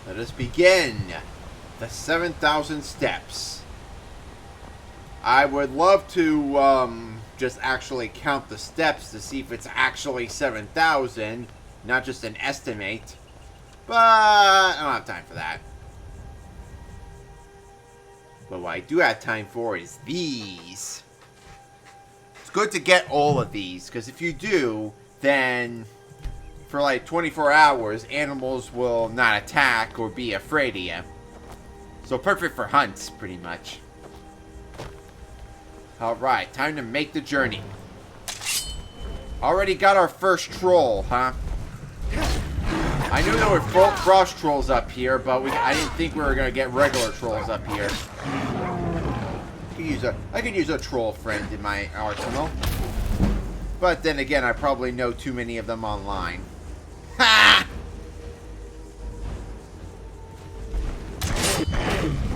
Let us begin the 7,000 steps. I would love to just actually count the steps to see if it's actually 7,000, not just an estimate. But I don't have time for that. But what I do have time for is these. It's good to get all of these, because if you do, then for like 24 hours, animals will not attack or be afraid of you. So perfect for hunts, pretty much. Alright, time to make the journey. Already got our first troll, huh? I knew there were frost trolls up here, but I didn't think we were going to get regular trolls up here. I could use a troll friend in my arsenal. But then again, I probably know too many of them online. Ha!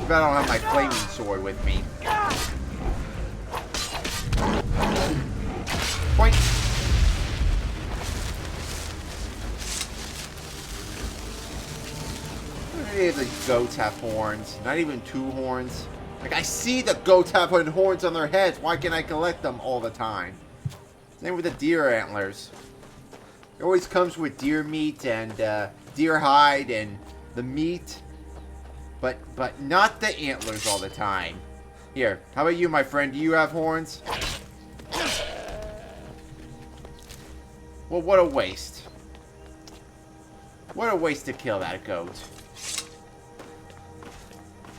But I don't have my flaming sword with me. Point. Maybe the goats have horns. Not even 2 horns. Like, I see the goats have horns on their heads. Why can't I collect them all the time? Same with the deer antlers. It always comes with deer meat and deer hide and the meat. But not the antlers all the time. Here, how about you, my friend? Do you have horns? Well, what a waste. What a waste to kill that goat.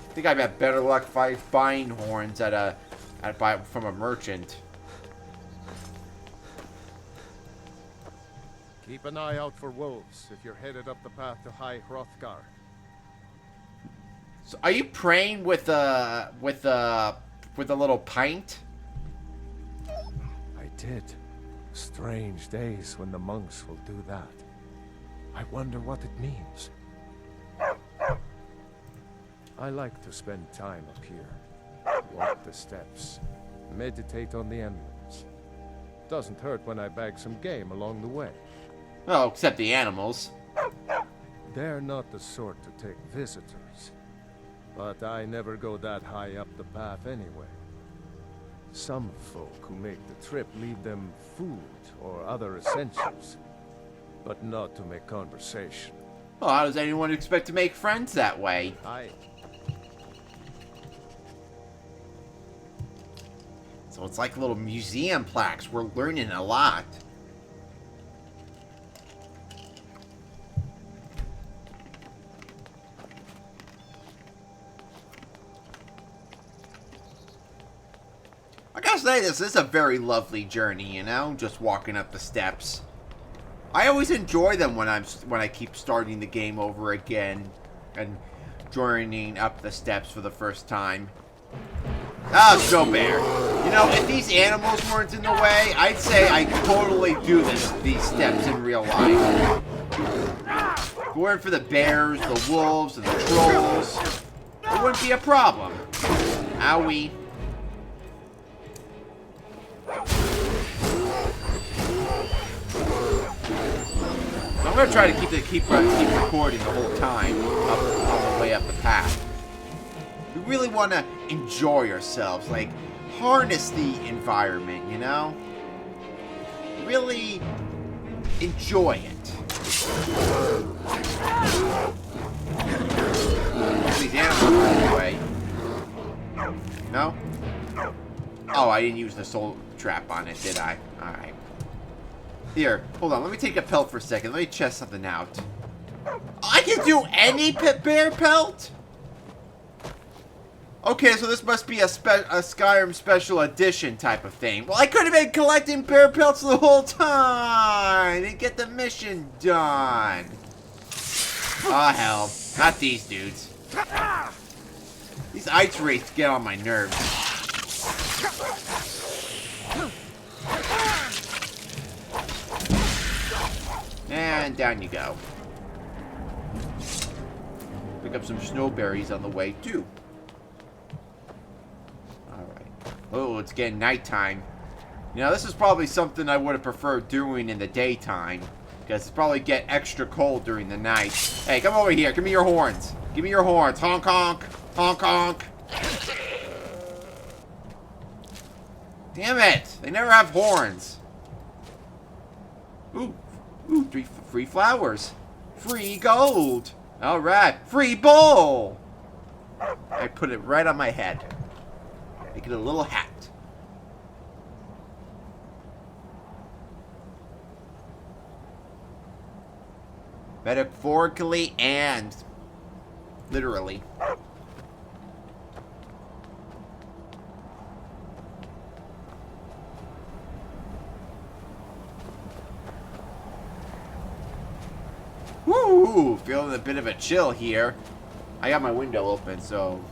I think I've had better luck buying horns from a merchant. Keep an eye out for wolves if you're headed up the path to High Hrothgar. So are you praying with a little pint? I did. Strange days when the monks will do that. I wonder what it means. I like to spend time up here. Walk the steps. Meditate on the emblems. Doesn't hurt when I bag some game along the way. Oh, except the animals. They're not the sort to take visitors. But I never go that high up the path anyway. Some folk who make the trip leave them food or other essentials. But not to make conversation. Well, how does anyone expect to make friends that way? So it's like little museum plaques. We're learning a lot. I gotta say, this is a very lovely journey, you know? Just walking up the steps. I always enjoy them when I keep starting the game over again and journeying up the steps for the first time. Ah, Snow Bear. You know, if these animals weren't in the way, I'd say I could totally do these steps in real life. If it weren't for the bears, the wolves, and the trolls, it wouldn't be a problem. Owie. I'm gonna try to keep recording the whole time all the way up the path. We really want to enjoy ourselves, like harness the environment, you know? Really enjoy it. These animals are away. No? Oh, I didn't use the soul trap on it, did I? Alright. Here, hold on. Let me take a pelt for a second. Let me test something out. I can do any bear pelt? Okay, so this must be a Skyrim special edition type of thing. Well, I could have been collecting bear pelts the whole time and get the mission done. Oh, hell. Not these dudes. These ice wraiths get on my nerves. And down you go. Pick up some snowberries on the way, too. Alright. Oh, it's getting nighttime. You know, this is probably something I would have preferred doing in the daytime. Because it's probably get extra cold during the night. Hey, come over here. Give me your horns. Give me your horns. Honk, honk. Honk, honk. Damn it. They never have horns. Ooh. Ooh, free flowers. Free gold. Alright. Free bowl. I put it right on my head. Make it a little hat. Metaphorically and literally. Woo! Feeling a bit of a chill here. I got my window open, so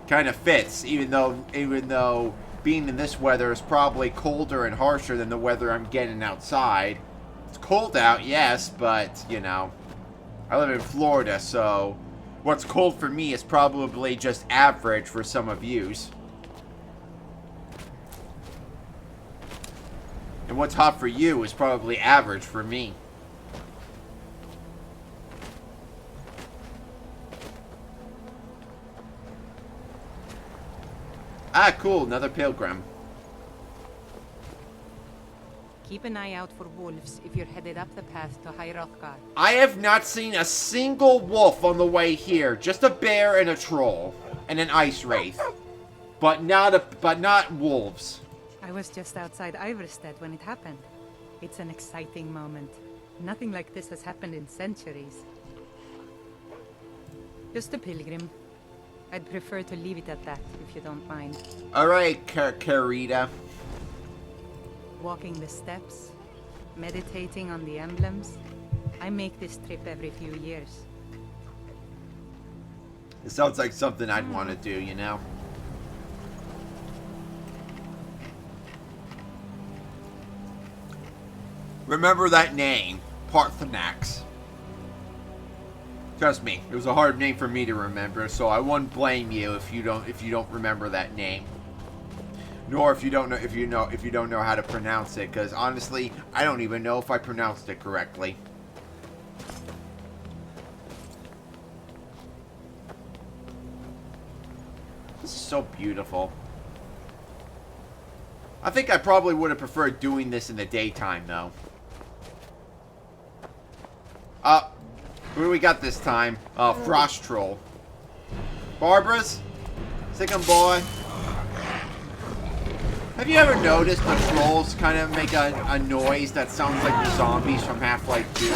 kind of fits. Even though being in this weather is probably colder and harsher than the weather I'm getting outside. It's cold out, yes, but, you know, I live in Florida, so what's cold for me is probably just average for some of yous. And what's hot for you is probably average for me. Ah, cool, another pilgrim. Keep an eye out for wolves if you're headed up the path to High Hrothgar. I have not seen a single wolf on the way here. Just a bear and a troll. And an ice wraith. But not wolves. I was just outside Iverstead when it happened. It's an exciting moment. Nothing like this has happened in centuries. Just a pilgrim. I'd prefer to leave it at that, if you don't mind. Alright, Carita. Walking the steps, meditating on the emblems. I make this trip every few years. It sounds like something I'd want to do, you know? Remember that name, Parthenax. Trust me, it was a hard name for me to remember, so I won't blame you if you don't remember that name. Nor if you don't know how to pronounce it, because honestly, I don't even know if I pronounced it correctly. This is so beautiful. I think I probably would have preferred doing this in the daytime, though. Who do we got this time? Frost Troll. Barbara's? Sick 'em, boy. Have you ever noticed the trolls kind of make a noise that sounds like the zombies from Half-Life 2?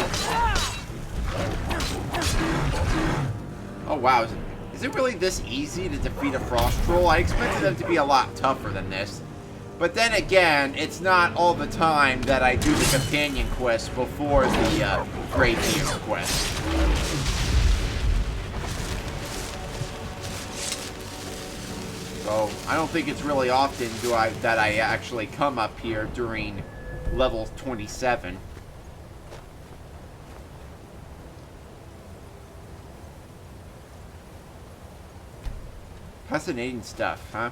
Oh, wow. Is it really this easy to defeat a Frost Troll? I expected them to be a lot tougher than this. But then again, it's not all the time that I do the companion quest before the Greybeards quest. So, I don't think it's really often that I actually come up here during level 27. Fascinating stuff, huh?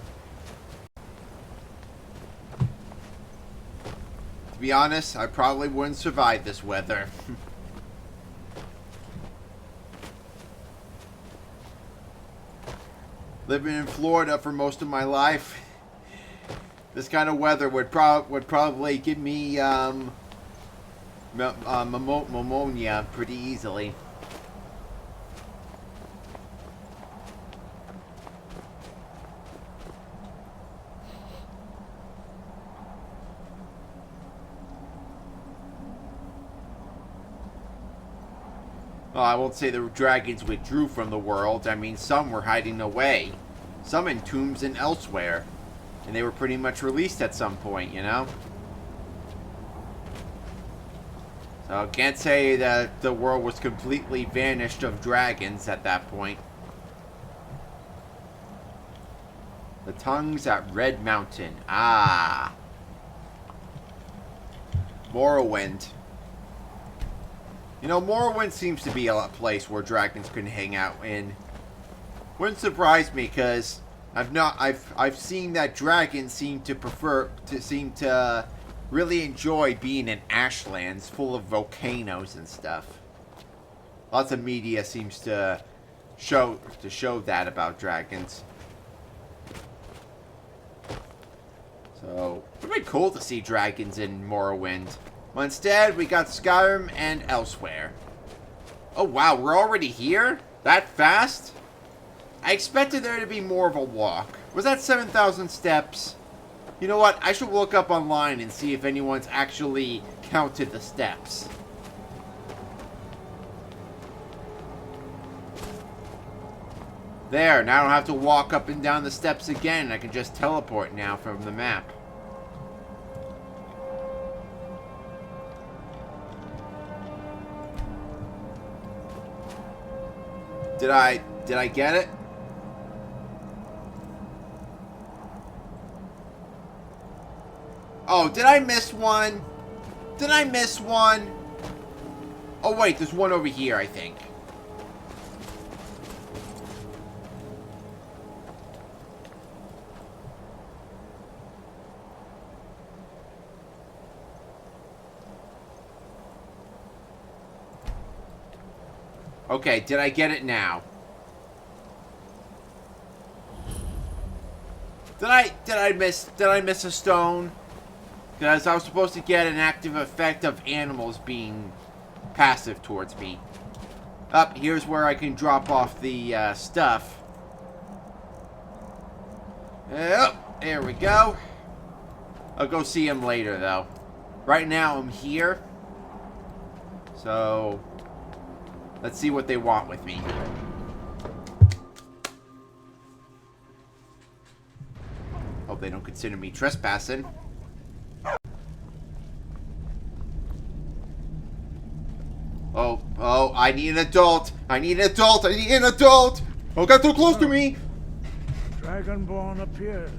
To be honest, I probably wouldn't survive this weather. Living in Florida for most of my life, this kind of weather would probably give me pneumonia pretty easily. Well, I won't say the dragons withdrew from the world. I mean, some were hiding away. Some in tombs and elsewhere. And they were pretty much released at some point, you know? So I can't say that the world was completely vanished of dragons at that point. The tongues at Red Mountain. Ah. Morrowind. You know, Morrowind seems to be a place where dragons can hang out in. Wouldn't surprise me, because I've seen that dragons seem to really enjoy being in Ashlands full of volcanoes and stuff. Lots of media seems to show that about dragons. So, it would be cool to see dragons in Morrowind. Well, instead, we got Skyrim and elsewhere. Oh, wow, we're already here? That fast? I expected there to be more of a walk. Was that 7,000 steps? You know what? I should look up online and see if anyone's actually counted the steps. There, now I don't have to walk up and down the steps again. I can just teleport now from the map. Did I get it? Oh, did I miss one? Did I miss one? Oh wait, there's one over here, I think. Okay, did I get it now? Did I miss a stone? Because I was supposed to get an active effect of animals being passive towards me. Up, here's where I can drop off the stuff. Yep, there we go. I'll go see him later, though. Right now, I'm here. So, let's see what they want with me. Hope they don't consider me trespassing. Oh, I need an adult. I need an adult. I need an adult. Don't get too close to me. Dragonborn appears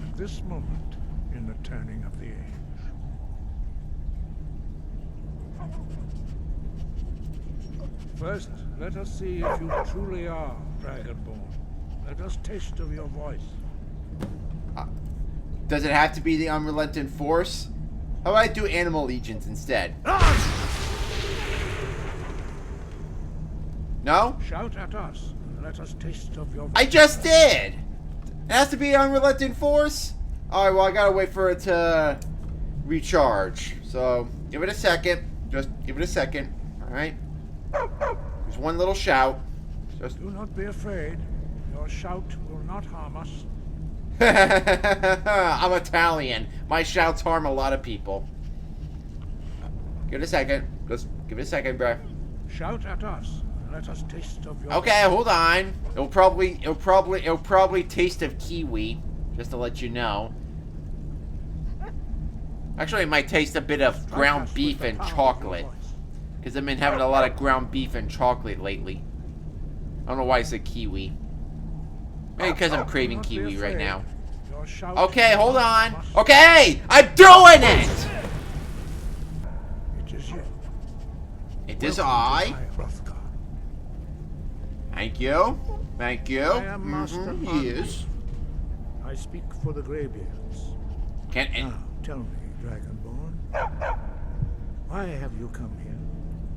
at this moment in the turning of the age. First, let us see if you truly are Dragonborn. Let us taste of your voice. Does it have to be the unrelenting force? How about I do animal legions instead? No? Shout at us. Let us taste of your voice. I just did! It has to be unrelenting force? Alright, well, I gotta wait for it to recharge. So, give it a second. Just give it a second. Alright? There's one little shout. Just... Do not be afraid. Your shout will not harm us. I'm Italian. My shouts harm a lot of people. Give it a second. Just give it a second, bruh. Shout at us. Let us taste of your Okay, hold on. It'll probably taste of kiwi, just to let you know. Actually, it might taste a bit of ground beef and chocolate, because I've been having a lot of ground beef and chocolate lately. I don't know why I said kiwi. Maybe because I'm craving kiwi right now. Okay, hold on. Okay, I'm doing it. It is you. It is I. Thank you. Thank you. I am Master Yes. I speak for the Greybeards. Now, tell me, Dragonborn, why have you come here?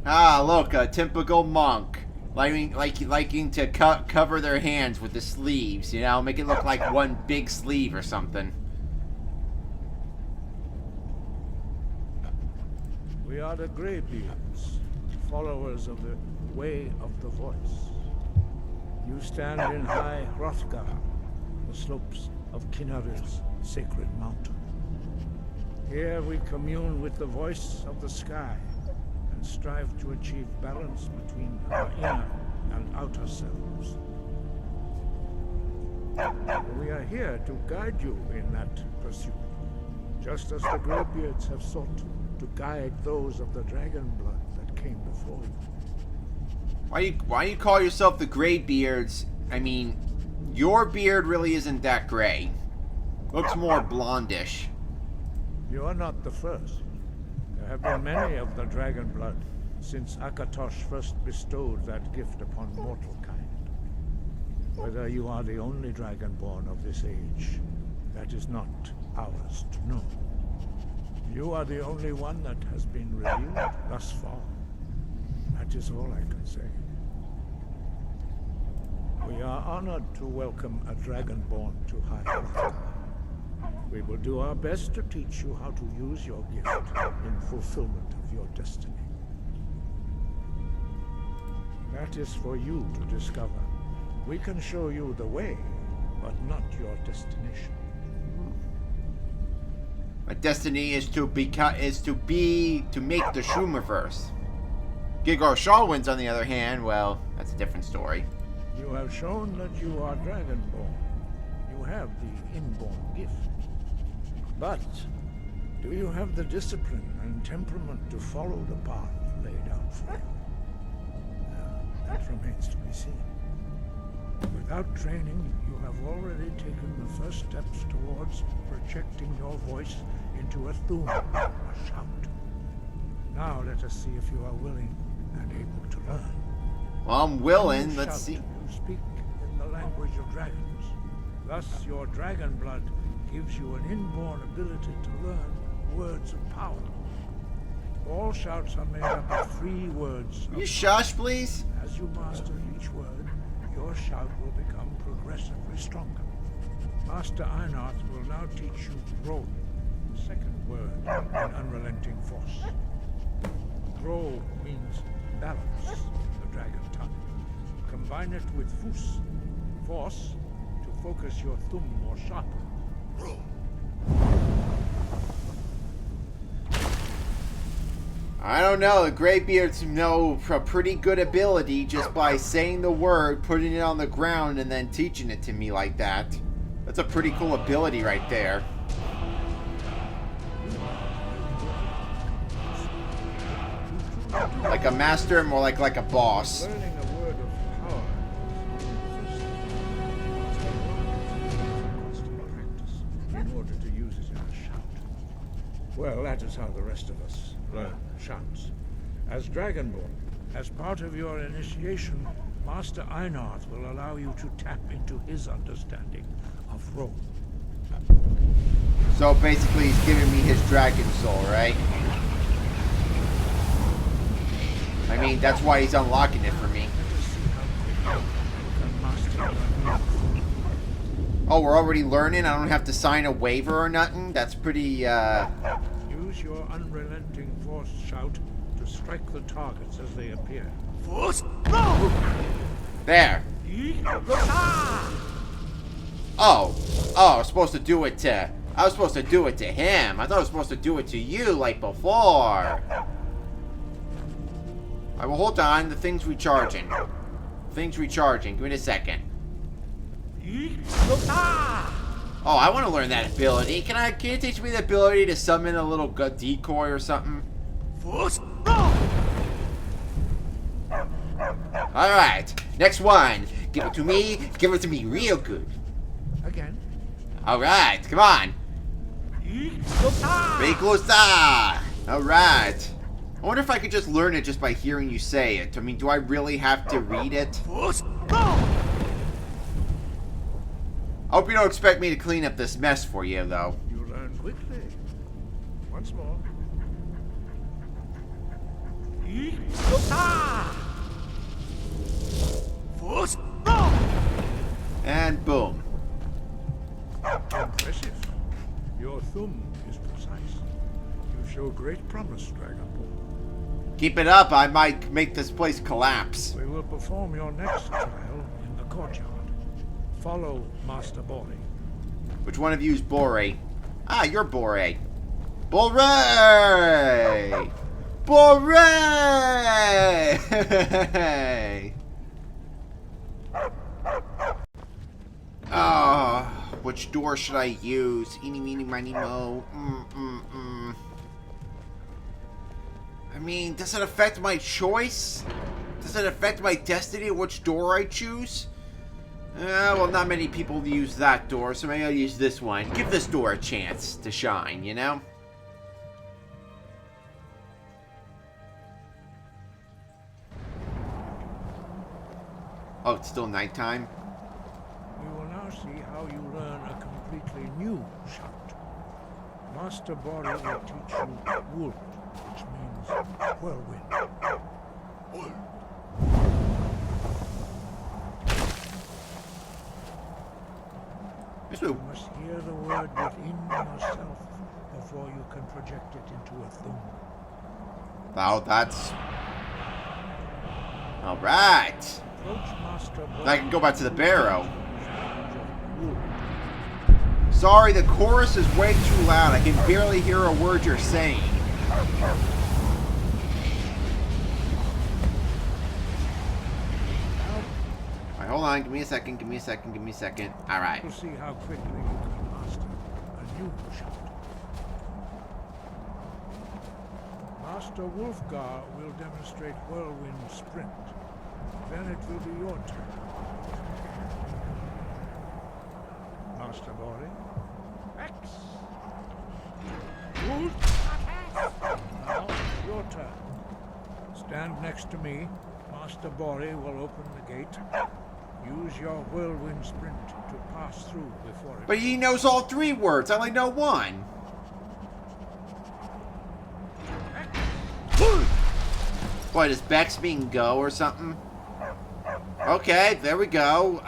Ah, look, a typical monk. Liking to cover their hands with the sleeves, you know? Make it look like one big sleeve or something. We are the Greybeards, followers of the Way of the Voice. You stand in high Hrothgar, the slopes of Kinnaril's sacred mountain. Here we commune with the voice of the sky and strive to achieve balance between our inner and outer selves. We are here to guide you in that pursuit, just as the Greybeards have sought to guide those of the dragon blood that came before you. Why you call yourself the Greybeards? I mean, your beard really isn't that gray. Looks more blondish. You are not the first. There have been many of the dragon blood since Akatosh first bestowed that gift upon mortal kind. Whether you are the only dragonborn of this age, that is not ours to know. You are the only one that has been revealed thus far. That is all I can say. We are honored to welcome a Dragonborn to High Hrothgar. We will do our best to teach you how to use your gift in fulfillment of your destiny. That is for you to discover. We can show you the way, but not your destination. My destiny is to make the Schumerverse. Gigor Shawwin's, on the other hand, well, that's a different story. You have shown that you are Dragonborn. You have the inborn gift. But do you have the discipline and temperament to follow the path laid out for you? That remains to be seen. Without training, you have already taken the first steps towards projecting your voice into a thum, a shout. Now let us see if you are willing and able to learn. Well, I'm willing. You Let's shout, see. You speak in the language of dragons. Thus, your dragon blood gives you an inborn ability to learn words of power. All shouts are made up of 3 words. Will you shush, please? As you master each word, your shout will become progressively stronger. Master Einarth will now teach you Grow, the second word in unrelenting force. Grow means balance in the dragon tongue. Combine it with Fus, force, to focus your thumb more sharply. Grow. I don't know. The Greybeards know a pretty good ability just by saying the word, putting it on the ground, and then teaching it to me like that. That's a pretty cool ability right there. Like a master, more like a boss. Learning a word of power constant practice in order to use it in a shout. Well, that is how the rest of us learn shouts. As Dragonborn, as part of your initiation, Master Einarth will allow you to tap into his understanding of role. So basically, he's giving me his dragon soul, right? I mean, that's why he's unlocking it for me. Let us see how quickly you can master your new. Oh, we're already learning? I don't have to sign a waiver or nothing? That's pretty, Use your unrelenting force shout to strike the targets as they appear. Force! No! there. Oh, I was supposed to do it to... I was supposed to do it to him. I thought I was supposed to do it to you like before. Alright, well, hold on. The thing's recharging. Thing's recharging. Give me a second. Oh, I want to learn that ability. Can you teach me the ability to summon a little decoy or something? Alright, next one. Give it to me. Give it to me real good. Again. Alright, come on. Very close. Alright. I wonder if I could just learn it just by hearing you say it. I mean, do I really have to read it? I hope you don't expect me to clean up this mess for you, though. You learn quickly. Once more. And boom. Impressive. Your thumb is precise. You show great promise, Dragonborn. Keep it up. I might make this place collapse. We will perform your next trial in the courtyard. Follow Master Bore. Which one of you is Bore? Ah, you're Bore. Bore! Bore! Ah, which door should I use? Eeny, meeny, miny, mo. I mean, does it affect my choice? Does it affect my destiny which door I choose? Well, not many people use that door, so maybe I'll use this one. Give this door a chance to shine, you know? Oh, it's still nighttime? We will now see how you learn a completely new shout. Master Bori will teach you Wood, which means whirlwind. You must hear the word within yourself before you can project it into a thum. Wow, that's... Alright. I can go back to the barrow. Sorry, the chorus is way too loud. I can barely hear a word you're saying. Alright, hold on. Give me a second. Give me a second. Give me a second. Alright. We'll see how quickly you can master a new shout. Master Wolfgar will demonstrate Whirlwind Sprint. Then it will be your turn. Master Bori. X. Wolf. Now, your turn. Stand next to me. Master Bori will open the gate. Use your Whirlwind Sprint to pass through before it... But he knows all 3 words. I only know 1. What, does Bex mean go or something? Okay, there we go.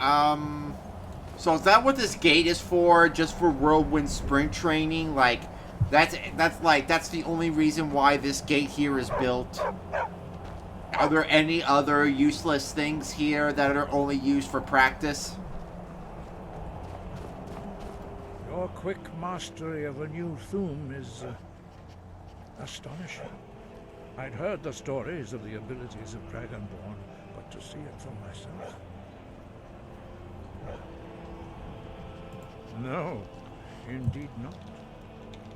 So is that what this gate is for? Just for whirlwind sprint training? Like, that's the only reason why this gate here is built? Are there any other useless things here that are only used for practice? Your quick mastery of a new thum is astonishing. I'd heard the stories of the abilities of Dragonborn, but to see it for myself... No, indeed not.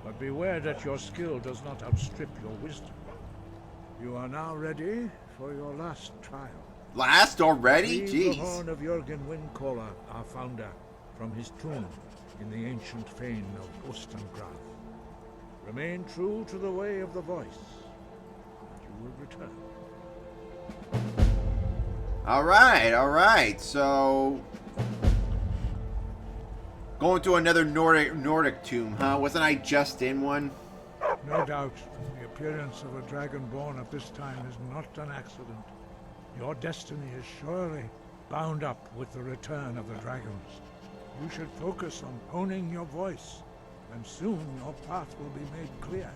But beware that your skill does not outstrip your wisdom. You are now ready for your last trial. Last already? Retrieve Jeez. the horn of Jürgen Windcaller, our founder, from his tomb in the ancient fane of Ustengrav. Remain true to the way of the voice. You will return. Alright, so... Going to another Nordic tomb, huh? Wasn't I just in one? No doubt, the appearance of a Dragonborn at this time is not an accident. Your destiny is surely bound up with the return of the dragons. You should focus on honing your voice, and soon your path will be made clear.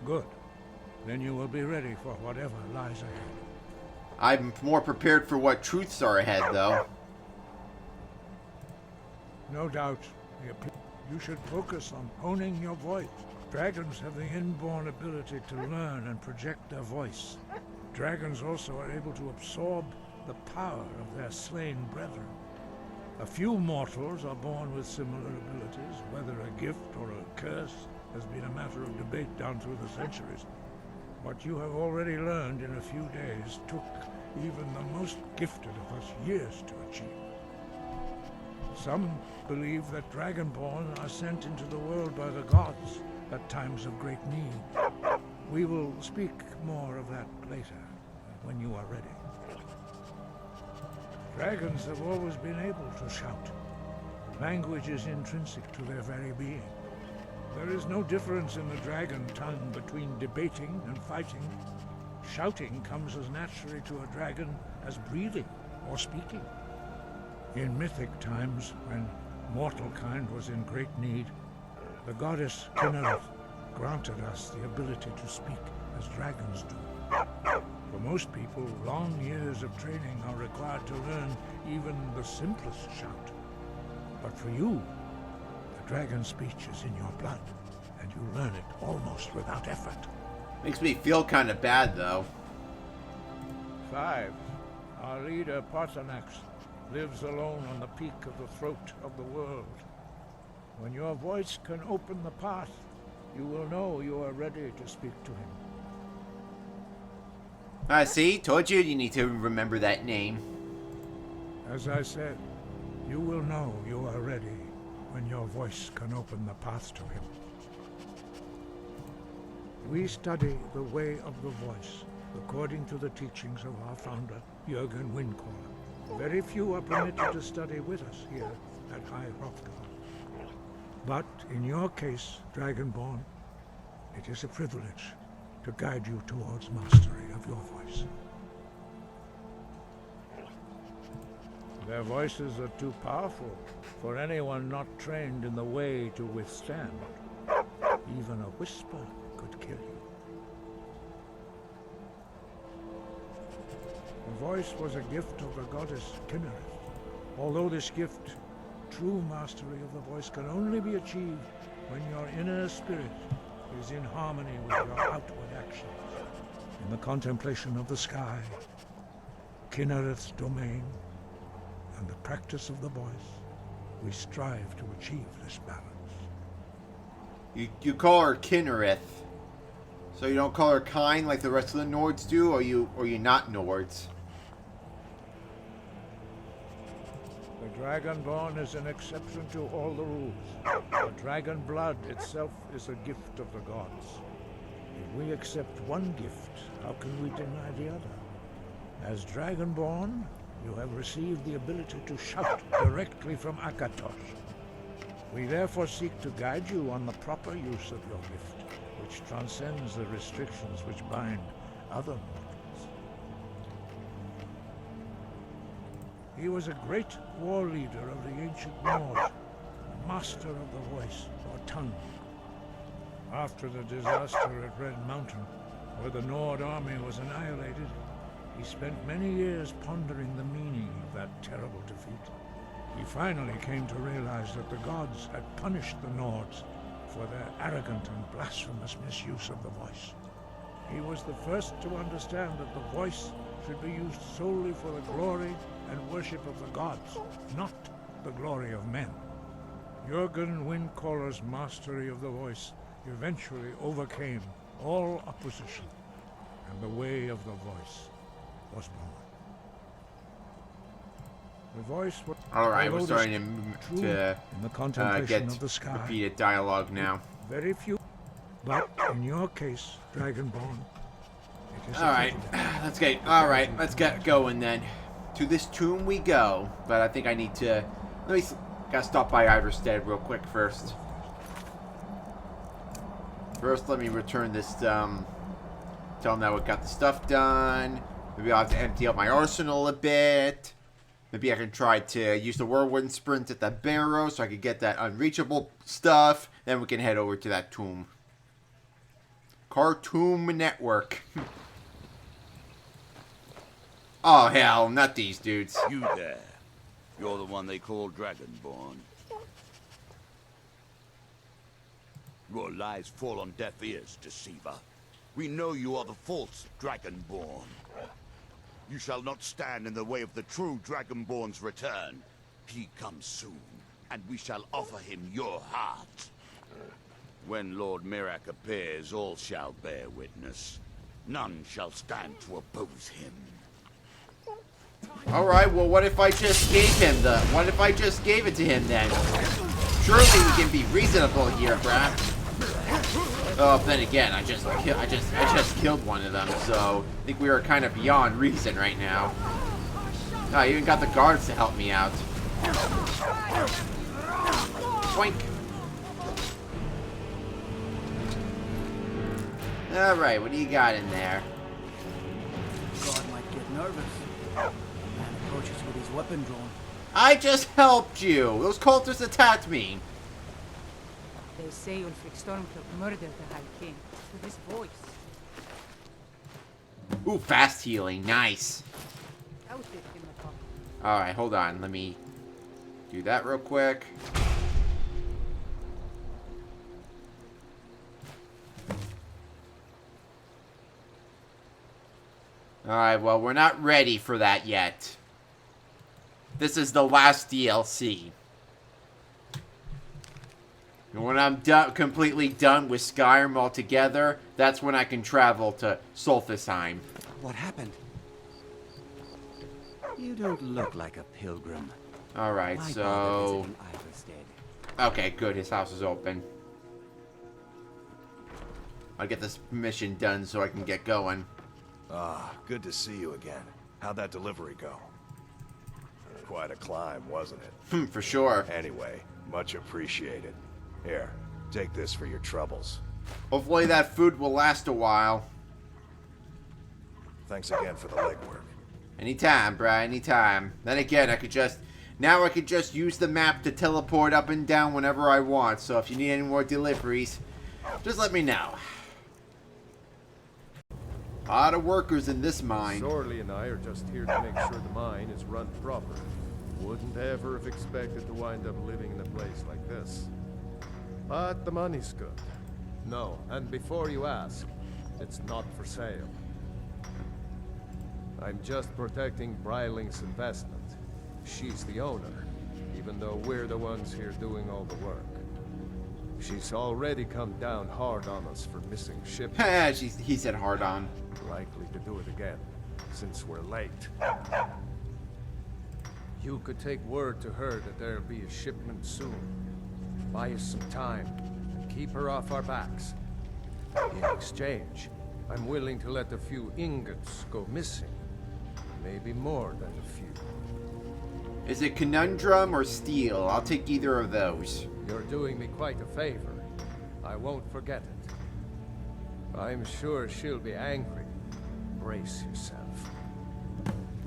Good. Then you will be ready for whatever lies ahead. I'm more prepared for what truths are ahead, though. No doubt, you should focus on honing your voice. Dragons have the inborn ability to learn and project their voice. Dragons also are able to absorb the power of their slain brethren. A few mortals are born with similar abilities. Whether a gift or a curse has been a matter of debate down through the centuries. What you have already learned in a few days took even the most gifted of us years to achieve. Some believe that Dragonborn are sent into the world by the gods at times of great need. We will speak more of that later, when you are ready. Dragons have always been able to shout. Language is intrinsic to their very being. There is no difference in the dragon tongue between debating and fighting. Shouting comes as naturally to a dragon as breathing or speaking. In mythic times, when mortal kind was in great need, the goddess Kinnereth granted us the ability to speak as dragons do. For most people, long years of training are required to learn even the simplest shout. But for you, the dragon speech is in your blood, and you learn it almost without effort. Makes me feel kind of bad, though. 5. Our leader, Parthenax, lives alone on the peak of the throat of the world. When your voice can open the path, you will know you are ready to speak to him. See? Told you need to remember that name. As I said, you will know you are ready when your voice can open the path to him. We study the way of the voice, according to the teachings of our founder, Jürgen Windcaller. Very few are permitted to study with us here, at High Hrothgar. But in your case, Dragonborn, it is a privilege to guide you towards mastery of your voice. Their voices are too powerful for anyone not trained in the way to withstand. Even a whisper could kill you. The voice was a gift of the goddess Kinnereth. Although this gift, true mastery of the voice, can only be achieved when your inner spirit is in harmony with your outward actions. In the contemplation of the sky, Kinnereth's domain, and the practice of the voice, we strive to achieve this balance. You call her Kinnereth, so you don't call her kind like the rest of the Nords do, or you not Nords? The Dragonborn is an exception to all the rules. The dragon blood itself is a gift of the gods. If we accept one gift, how can we deny the other? As Dragonborn, you have received the ability to shout directly from Akatosh. We therefore seek to guide you on the proper use of your gift, which transcends the restrictions which bind other mortals. He was a great war leader of the ancient Nord, a master of the voice, or tongue. After the disaster at Red Mountain, where the Nord army was annihilated, he spent many years pondering the meaning of that terrible defeat. He finally came to realize that the gods had punished the Nords for their arrogant and blasphemous misuse of the voice. He was the first to understand that the voice should be used solely for the glory and worship of the gods, not the glory of men. Jürgen Windcaller's mastery of the voice eventually overcame all opposition, and the way of the voice was born. The voice was, Alright, we're starting true to in the contemplation get of the sky. repeated dialogue now. Very few, but in your case, Dragonborn, it is Alright, let's get going then. To this tomb we go, but I think I need to, gotta stop by Iverstead real quick first. First, let me return this, tell them that we got the stuff done. Maybe I'll have to empty out my arsenal a bit. Maybe I can try to use the whirlwind sprint at the barrow so I can get that unreachable stuff. Then we can head over to that tomb. Cartoon Network. Oh, hell, not these dudes. You there. You're the one they call Dragonborn. Your lies fall on deaf ears, deceiver. We know you are the false Dragonborn. You shall not stand in the way of the true Dragonborn's return. He comes soon, and we shall offer him your heart. When Lord Mirak appears, all shall bear witness. None shall stand to oppose him. Alright, well, what if I just gave him what if I just gave it to him then? Surely we can be reasonable here, bruh. Oh, then again, I just killed one of them, so I think we are kind of beyond reason right now. Oh, I even got the guards to help me out. Boink. Alright, what do you got in there? God might get nervous. A man approaches with his weapon drawn. I just helped you! Those cultists attacked me! They say Ulfric Stormcloak murdered the High King with his voice. Ooh, fast healing, nice. How did him attack? Alright, hold on, let me do that real quick. Alright, well, we're not ready for that yet. This is the last DLC. And when I'm completely done with Skyrim altogether, that's when I can travel to Solstheim. What happened? You don't look like a pilgrim. Alright, Why bother so... visiting Iverstead? Okay, good, his house is open. I'll get this mission done so I can get going. Ah, good to see you again. How'd that delivery go? quite a climb, wasn't it? For sure. Anyway, much appreciated. Here, take this for your troubles. Hopefully that food will last a while. Thanks again for the legwork. Anytime, bruh, anytime. Then again, now I could just use the map to teleport up and down whenever I want. So if you need any more deliveries, just let me know. A lot of workers in this mine. Sorley and I are just here to make sure the mine is run properly. Wouldn't ever have expected to wind up living in a place like this. But the money's good. No, and before you ask, it's not for sale. I'm just protecting Bryling's investment. She's the owner, even though we're the ones here doing all the work. She's already come down hard on us for missing shipments. He said hard on. Likely to do it again, since we're late. You could take word to her that there'll be a shipment soon. Buy us some time, and keep her off our backs. In exchange, I'm willing to let a few ingots go missing. Maybe more than a few. Is it conundrum or steel? I'll take either of those. You're doing me quite a favor. I won't forget it. I'm sure she'll be angry. Brace yourself.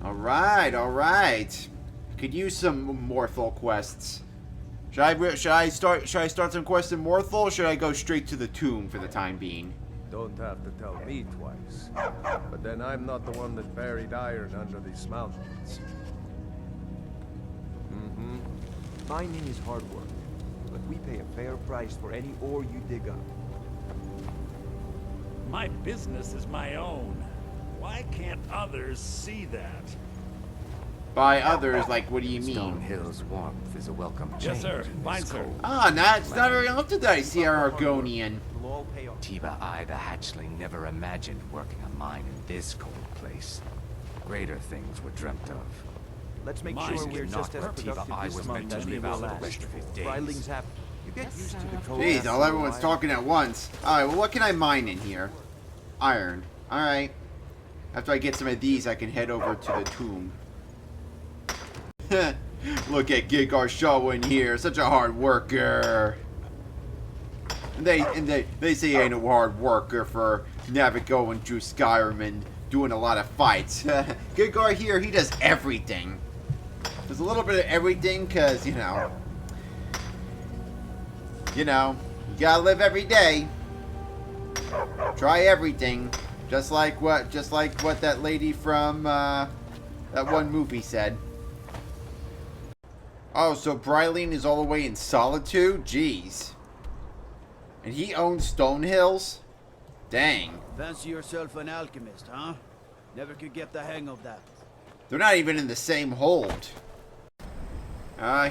Alright, alright. Could use some Morthal quests. Should I start some quests in Morthal, or should I go straight to the tomb for the time being? Don't have to tell me twice. But then I'm not the one that buried iron under these mountains. Mining is hard work, but we pay a fair price for any ore you dig up. My business is my own. Why can't others see that? By others, like, what do you Stone mean? Hill's warmth is a welcome change Yes, sir. in Fine, this sir. cold. It's not very often that I see an Argonian. It'll all pay off. Tiba I, the hatchling, never imagined working a mine in this cold place. Greater things were dreamt of. Let's make Mine sure we're is just not as where Tiba productive I this was month meant to as we live will out the last. rest of his days. Bryling's happy. You get used to the cold. Jeez, after all a everyone's while. talking at once. Alright, well, what can I mine in here? Iron. Alright. After I get some of these, I can head over to the tomb. Look at Gigar Shaw in here, such a hard worker. And they say he ain't a hard worker for going through Skyrim and doing a lot of fights. Gigar here, he does everything. There's a little bit of everything, cause you gotta live every day. Try everything, just like what that lady from that one movie said. Oh, so Bryling is all the way in Solitude? Jeez. And he owns Stone Hills? Dang. Fancy yourself an alchemist, huh? Never could get the hang of that. They're not even in the same hold.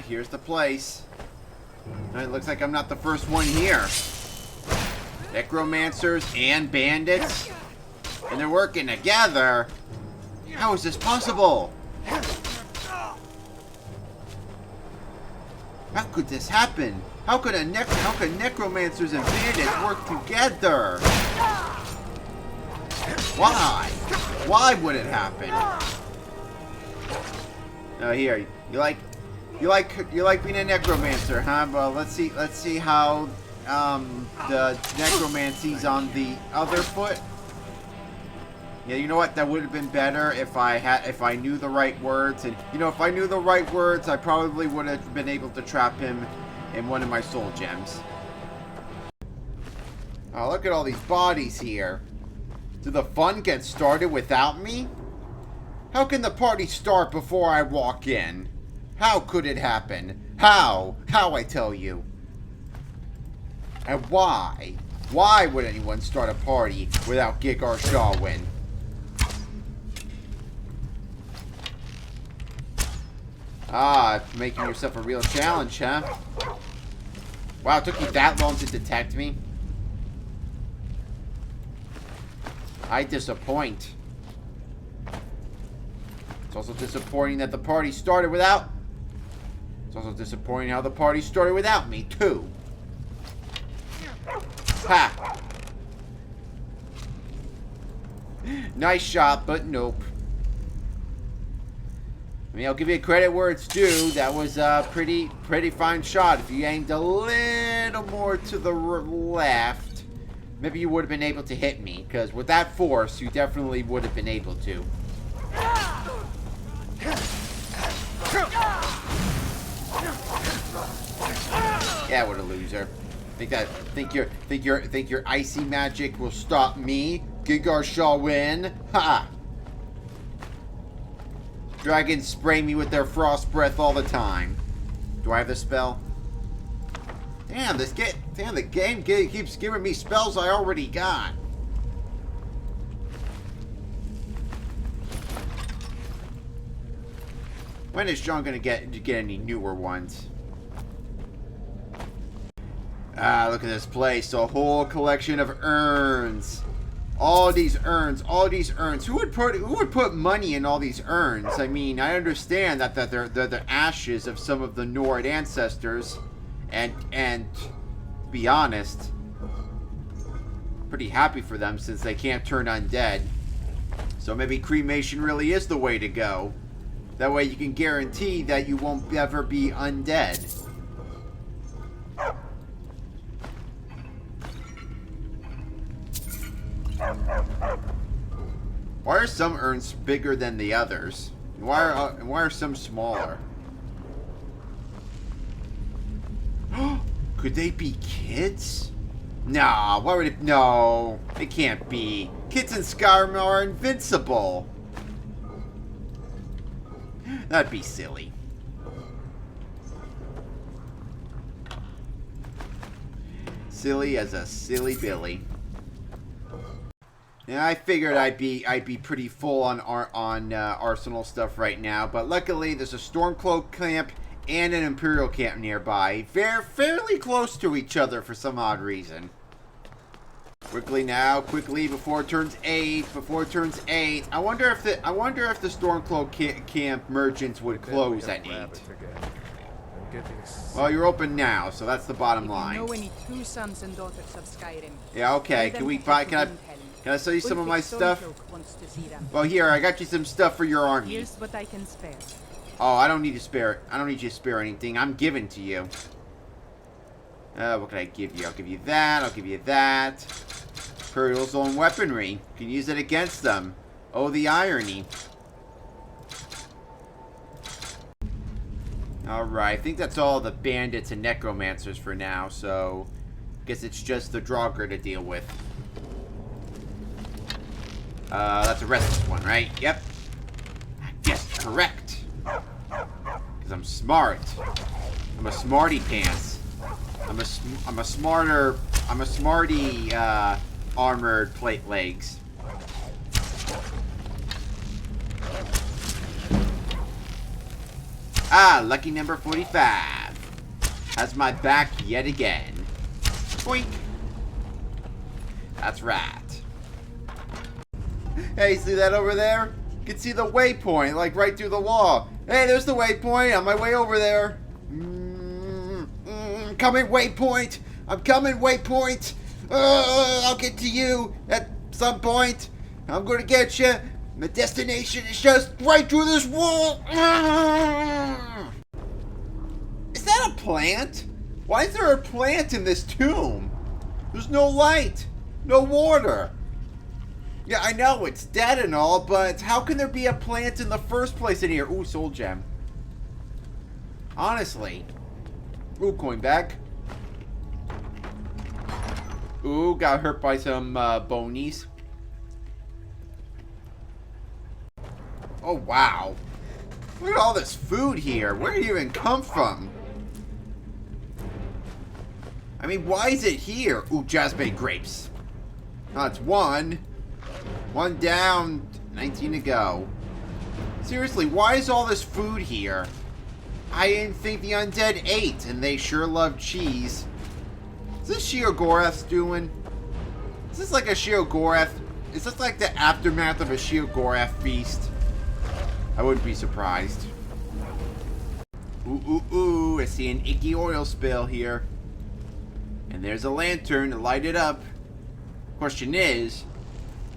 Here's the place. It looks like I'm not the first one here. Necromancers and bandits? And they're working together? How is this possible? How could this happen? How could necromancers and bandits work together? Why? Why would it happen? Oh, here, you like being a necromancer, huh? Well, let's see how the necromancy's on the other foot. Yeah, you know what? That would have been better if I knew the right words, and if I knew the right words, I probably would have been able to trap him in one of my soul gems. Oh, look at all these bodies here. Did the fun get started without me? How can the party start before I walk in? How could it happen? How? How, I tell you? And why? Why would anyone start a party without Gigar Shawin? Making yourself a real challenge, huh? Wow, it took you that long to detect me? I disappoint. It's also disappointing that the party started without... It's also disappointing how the party started without me, too. Ha! Nice shot, but nope. I mean, I'll give you credit where it's due. That was a pretty fine shot. If you aimed a little more to the left, maybe you would have been able to hit me. Because with that force, you definitely would have been able to. Yeah, what a loser. Think your icy magic will stop me? Gigar shall win. Ha! Dragons spray me with their frost breath all the time. Do I have the spell? Damn, the game keeps giving me spells I already got. When is John gonna get any newer ones? Ah, look at this place. A whole collection of urns. All these urns. Who would put money in all these urns? I mean, I understand that they're the ashes of some of the Nord ancestors, and to be honest, pretty happy for them since they can't turn undead. So maybe cremation really is the way to go. That way you can guarantee that you won't ever be undead. Why are some urns bigger than the others? Why are some smaller? Could they be kids? Nah, why would it? No, it can't be. Kids in Skyrim are invincible. That'd be silly. Silly as a silly Billy. Yeah, I figured I'd be pretty full on arsenal stuff right now, but luckily there's a Stormcloak camp and an Imperial camp nearby. They're fairly close to each other for some odd reason. Quickly before it turns 8. I wonder if the Stormcloak camp merchants would close at 8. Well, you're open now, so that's the bottom line. You know any true sons and daughters of Skyrim? Yeah, okay. Can I sell you some of my stuff? Well, here, I got you some stuff for your army. Here's what I can spare. Oh, I don't need to spare it. I don't need you to spare anything. I'm giving to you. What can I give you? I'll give you that. I'll give you that. Imperial's own weaponry. You can use it against them. Oh, the irony. Alright, I think that's all the bandits and necromancers for now, so guess it's just the Draugr to deal with. That's a restless one, right? Yep. I guessed correct. Because I'm smart. I'm a smarty pants. I'm a smarty, armored plate legs. Ah, lucky number 45. Has my back yet again. Boink. That's right. Hey, see that over there? You can see the waypoint, like right through the wall. Hey, there's the waypoint on my way over there. Coming, waypoint. I'm coming, waypoint. I'll get to you at some point. I'm going to get you. My destination is just right through this wall. Is that a plant? Why is there a plant in this tomb? There's no light, no water. Yeah, I know it's dead and all, but how can there be a plant in the first place in here? Ooh, soul gem. Honestly. Ooh, coin back. Ooh, got hurt by some bonies. Oh, wow. Look at all this food here. Where did it even come from? I mean, why is it here? Ooh, jasmine grapes. That's one. One down, 19 to go. Seriously, why is all this food here? I didn't think the undead ate, and they sure love cheese. Is this Sheogorath doing? Is this like a Sheogorath? Is this like the aftermath of a Sheogorath feast? I wouldn't be surprised. Ooh, I see an icky oil spill here. And there's a lantern to light it up. Question is,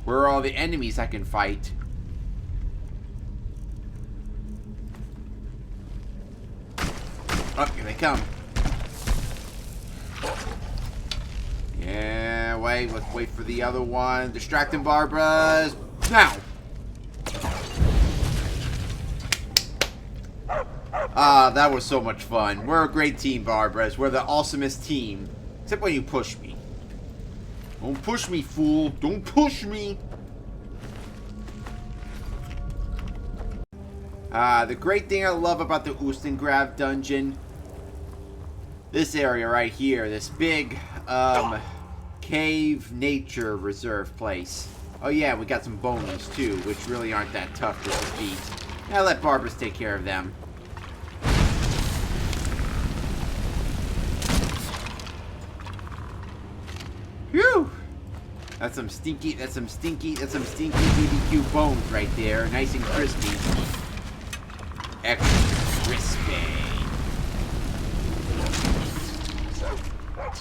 where are all the enemies I can fight? Oh, here they come. Yeah, wait. Let's wait for the other one. Distracting Barbaras. Now. Ah, that was so much fun. We're a great team, Barbaras. We're the awesomest team. Except when you push me. Don't push me, fool. Don't push me. The great thing I love about the Ustengrav dungeon, this area right here, this big, cave nature reserve place. Oh yeah, we got some bones too, which really aren't that tough to defeat. I'll let Barbaras take care of them. Whew! That's some stinky BBQ bones right there. Nice and crispy. Extra crispy.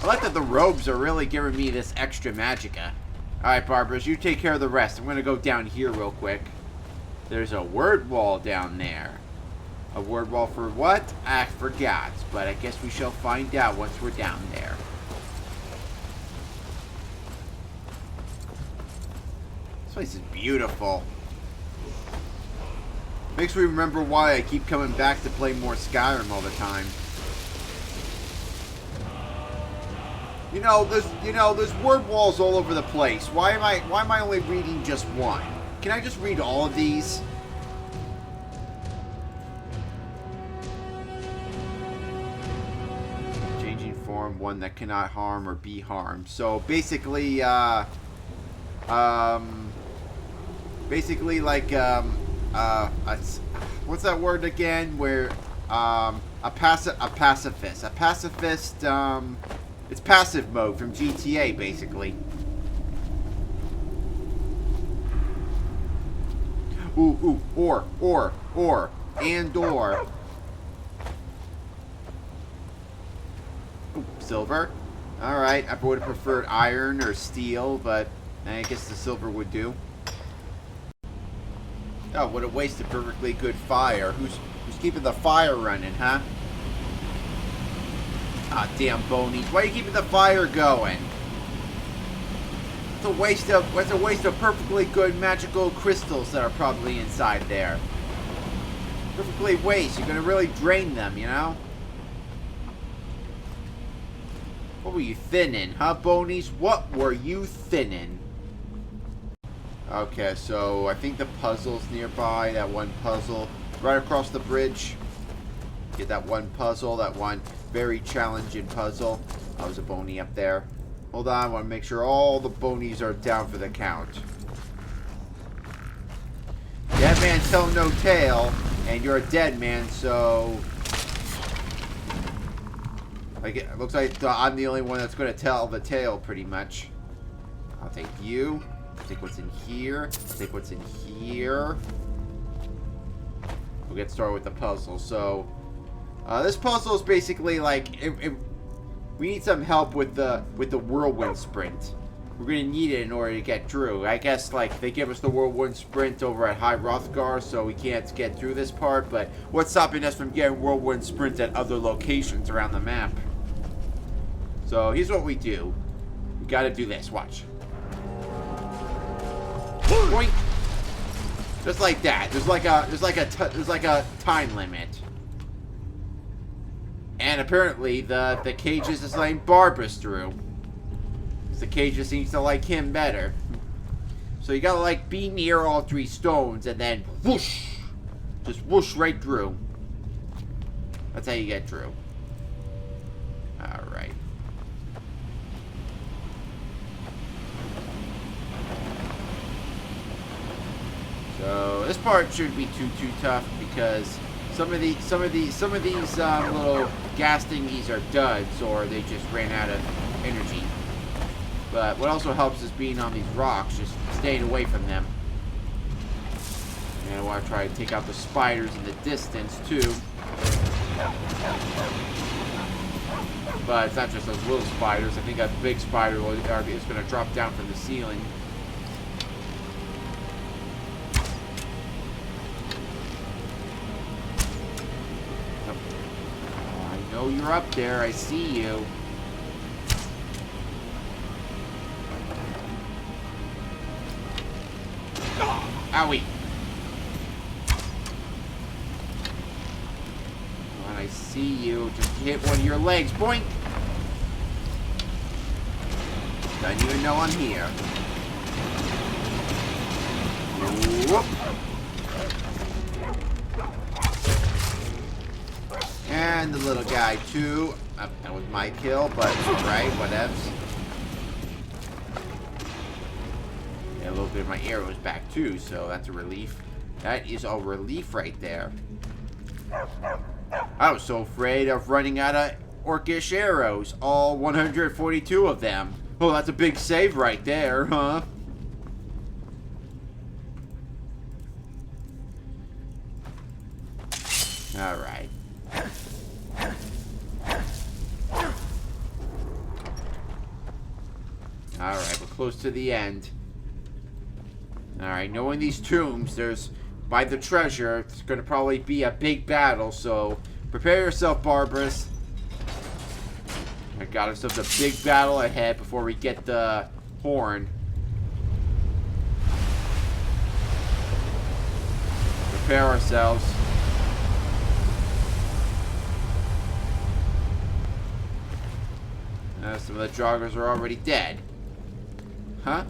I like that the robes are really giving me this extra magicka. Alright, Barbaras, you take care of the rest. I'm gonna go down here real quick. There's a word wall down there. A word wall for what? I forgot. But I guess we shall find out once we're down there. This place is beautiful. Makes me remember why I keep coming back to play more Skyrim all the time. There's word walls all over the place. Why am I only reading just one? Can I just read all of these? Changing form, one that cannot harm or be harmed. So basically, what's that word again? Where a pacifist. A pacifist. It's passive mode from GTA, basically. Or, and or. Ooh, silver. Alright, I would have preferred iron or steel, but I guess the silver would do. Oh, what a waste of perfectly good fire. Who's keeping the fire running, huh? Ah, damn bonies. Why are you keeping the fire going? It's a waste of perfectly good magical crystals that are probably inside there. Perfectly waste. You're gonna really drain them, you know? What were you thinning, huh, bonies? What were you thinning? Okay, so I think the puzzle's nearby. That one puzzle. Right across the bridge. Get that one puzzle. That one very challenging puzzle. Oh, there's a bony up there. Hold on, I want to make sure all the bonies are down for the count. Dead man tell no tale, and you're a dead man, so... it looks like I'm the only one that's going to tell the tale, pretty much. I'll take you. I'll take what's in here. I'll take what's in here. We'll get started with the puzzle. So, this puzzle is basically like we need some help with the whirlwind sprint. We're gonna need it in order to get through. I guess like they give us the whirlwind sprint over at High Hrothgar, so we can't get through this part. But what's stopping us from getting whirlwind sprint at other locations around the map? So here's what we do. We gotta do this. Watch. Boink. Just like that. There's like a time limit. And apparently the cages is letting Barbaras through. The cages seems to like him better. So you gotta like be near all three stones and then whoosh. Just whoosh right through. That's how you get through. Alright. So this part shouldn't be too tough because some of these little gas thingies are duds or they just ran out of energy. But what also helps is being on these rocks, just staying away from them. And I want to try to take out the spiders in the distance too. But it's not just those little spiders. I think a big spider is going to drop down from the ceiling. know you're up there. I see you. Owie. When I see you, just hit one of your legs. Boink! Don't even know I'm here. Whoop. And the little guy, too. That was my kill, but alright, whatevs. Yeah, a little bit of my arrows back, too, so that's a relief. That is a relief right there. I was so afraid of running out of orcish arrows. All 142 of them. Oh, that's a big save right there, huh? Alright. Alright, we're close to the end. Alright, knowing these tombs, there's... by the treasure, it's gonna probably be a big battle, so... prepare yourself, Barbarous. I got ourselves a big battle ahead before we get the horn. Prepare ourselves. Some of the joggers are already dead. Huh?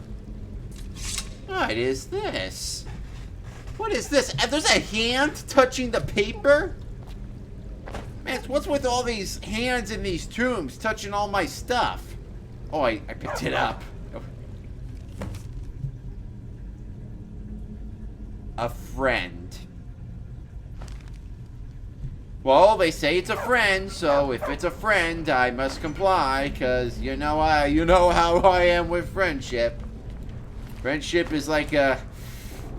What is this? What is this? There's a hand touching the paper? Man, what's with all these hands in these tombs touching all my stuff? Oh, I picked it up. A friend. Well, they say it's a friend, so if it's a friend, I must comply, because you know how I am with friendship. Friendship is like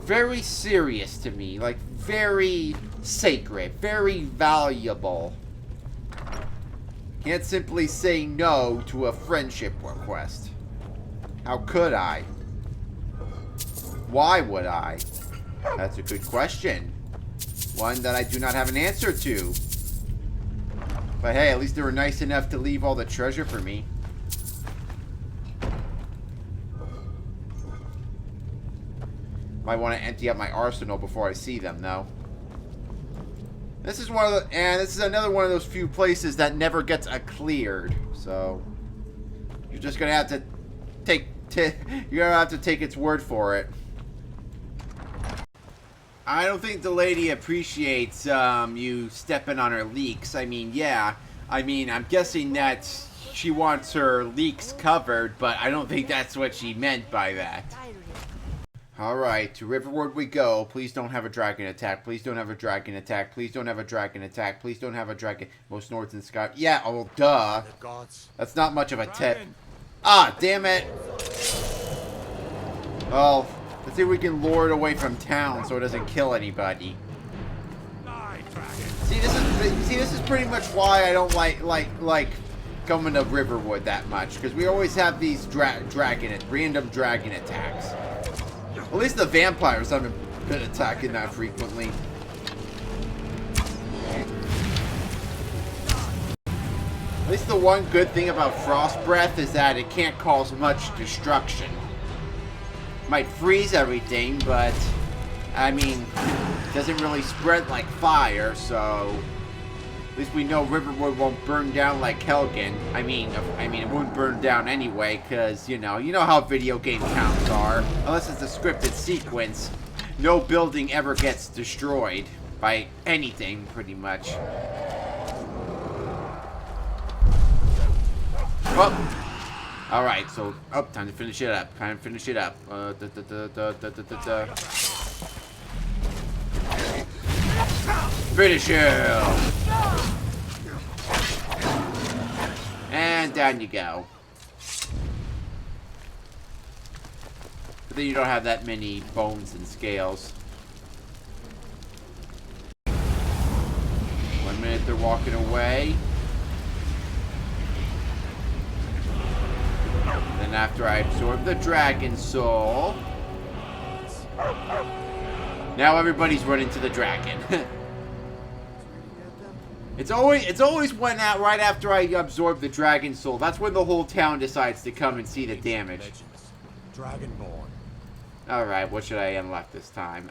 very serious to me, like very sacred, very valuable. Can't simply say no to a friendship request. How could I? Why would I? That's a good question. One that I do not have an answer to. But hey, at least they were nice enough to leave all the treasure for me. Might want to empty out my arsenal before I see them, though. This is one of the, and this is another one of those few places that never gets cleared. So you're just gonna have to you're gonna have to take its word for it. I don't think the lady appreciates you stepping on her leeks. I mean, yeah. I mean, I'm guessing that she wants her leeks covered, but I don't think that's what she meant by that. Alright, to Riverwood we go. Please don't have a dragon attack. Please don't have a dragon attack. Please don't have a dragon attack. Please don't have a dragon. Most north in Sky. Yeah, oh, duh. That's not much of a tip. Ah, damn it. Well, let's see if we can lure it away from town so it doesn't kill anybody. See, this is pretty much why I don't like coming to Riverwood that much, because we always have these random dragon attacks. At least the vampires haven't been attacking that frequently. At least the one good thing about Frost Breath is that it can't cause much destruction. Might freeze everything, but I mean, it doesn't really spread like fire, so at least we know Riverwood won't burn down like Helgen. I mean, it won't burn down anyway, because you know how video game counts are. Unless it's a scripted sequence, no building ever gets destroyed by anything, pretty much. Oh. Alright, so, time to finish it up. Time to finish it up. Finish him! And down you go. But then you don't have that many bones and scales. 1 minute they're walking away. Then after I absorb the dragon soul, now everybody's running to the dragon. It's always when right after I absorb the dragon soul. That's when the whole town decides to come and see the damage. Dragonborn. All right, what should I unlock this time?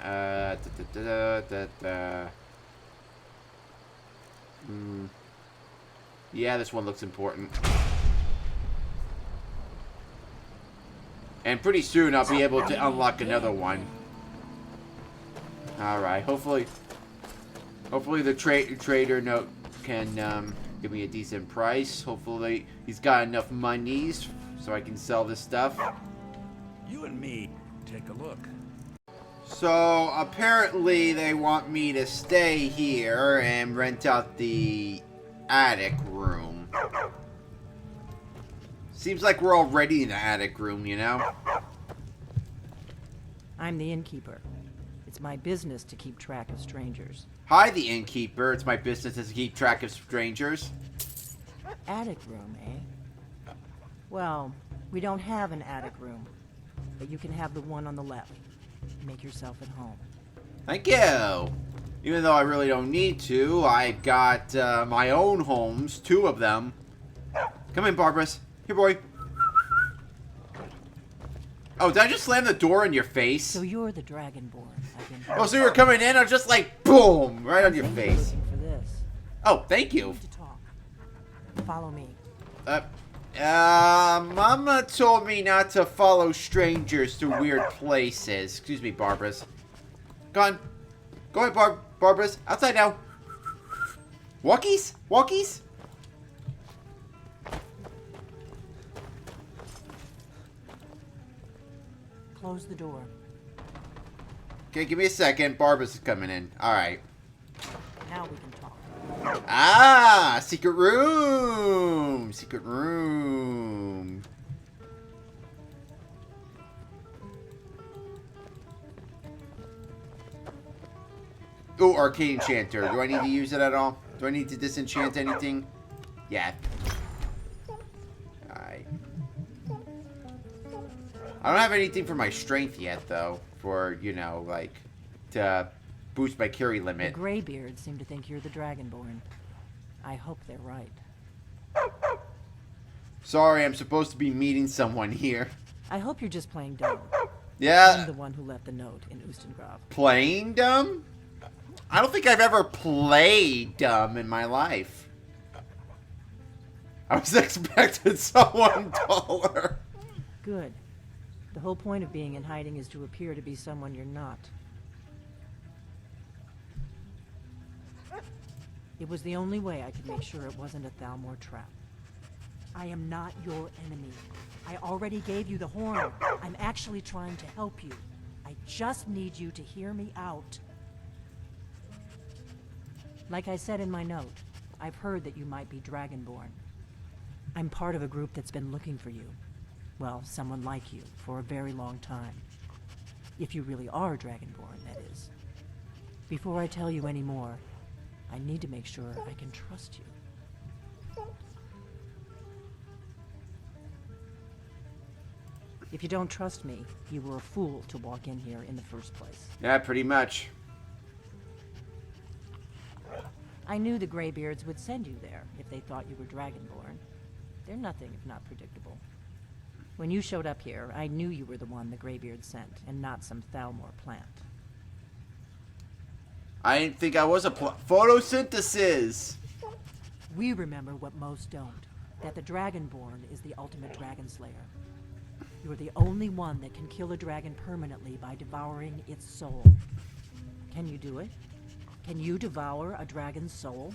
Yeah, this one looks important. And pretty soon I'll be able to unlock another one. All right, hopefully the trader note can give me a decent price. Hopefully he's got enough monies so I can sell this stuff. You and me, take a look. So apparently they want me to stay here and rent out the attic room. Seems like we're already in the attic room, you know? I'm the innkeeper. It's my business to keep track of strangers. Hi, the innkeeper. It's my business to keep track of strangers. Attic room, eh? Well, we don't have an attic room, but you can have the one on the left. Make yourself at home. Thank you. Even though I really don't need to, I've got my own homes, 2 of them. Come in, Barbarous. Here, boy. Oh, did I just slam the door in your face? So you're the Dragonborn. Oh, so you were coming in? I was just like, boom, right on your face. For this. Oh, thank you. We need to talk. Follow me. Mama told me not to follow strangers to weird places. Excuse me, Barbarous. Go on. Go ahead, Barbarous. Outside now. Walkies? Walkies? Close the door. Okay, give me a second. Barbarous is coming in. Alright. Now we can talk. Ah! Secret room! Secret room. Oh, arcane enchanter. Do I need to use it at all? Do I need to disenchant anything? Yeah. Alright. I don't have anything for my strength yet, though. For, you know, like, to boost my carry limit. The Greybeards seem to think you're the Dragonborn. I hope they're right. Sorry, I'm supposed to be meeting someone here. I hope you're just playing dumb. Yeah. I'm the one who left the note in Ustengrav. Playing dumb? I don't think I've ever played dumb in my life. I was expecting someone taller. Good. The whole point of being in hiding is to appear to be someone you're not. It was the only way I could make sure it wasn't a Thalmor trap. I am not your enemy. I already gave you the horn. I'm actually trying to help you. I just need you to hear me out. Like I said in my note, I've heard that you might be Dragonborn. I'm part of a group that's been looking for you. Well, someone like you, for a very long time. If you really are Dragonborn, that is. Before I tell you any more, I need to make sure I can trust you. If you don't trust me, you were a fool to walk in here in the first place. Yeah, pretty much. I knew the Greybeards would send you there if they thought you were Dragonborn. They're nothing if not predictable. When you showed up here, I knew you were the one the Greybeards sent, and not some Thalmor plant. I didn't think I was a photosynthesis. We remember what most don't, that the Dragonborn is the ultimate dragon slayer. You're the only one that can kill a dragon permanently by devouring its soul. Can you do it? Can you devour a dragon's soul?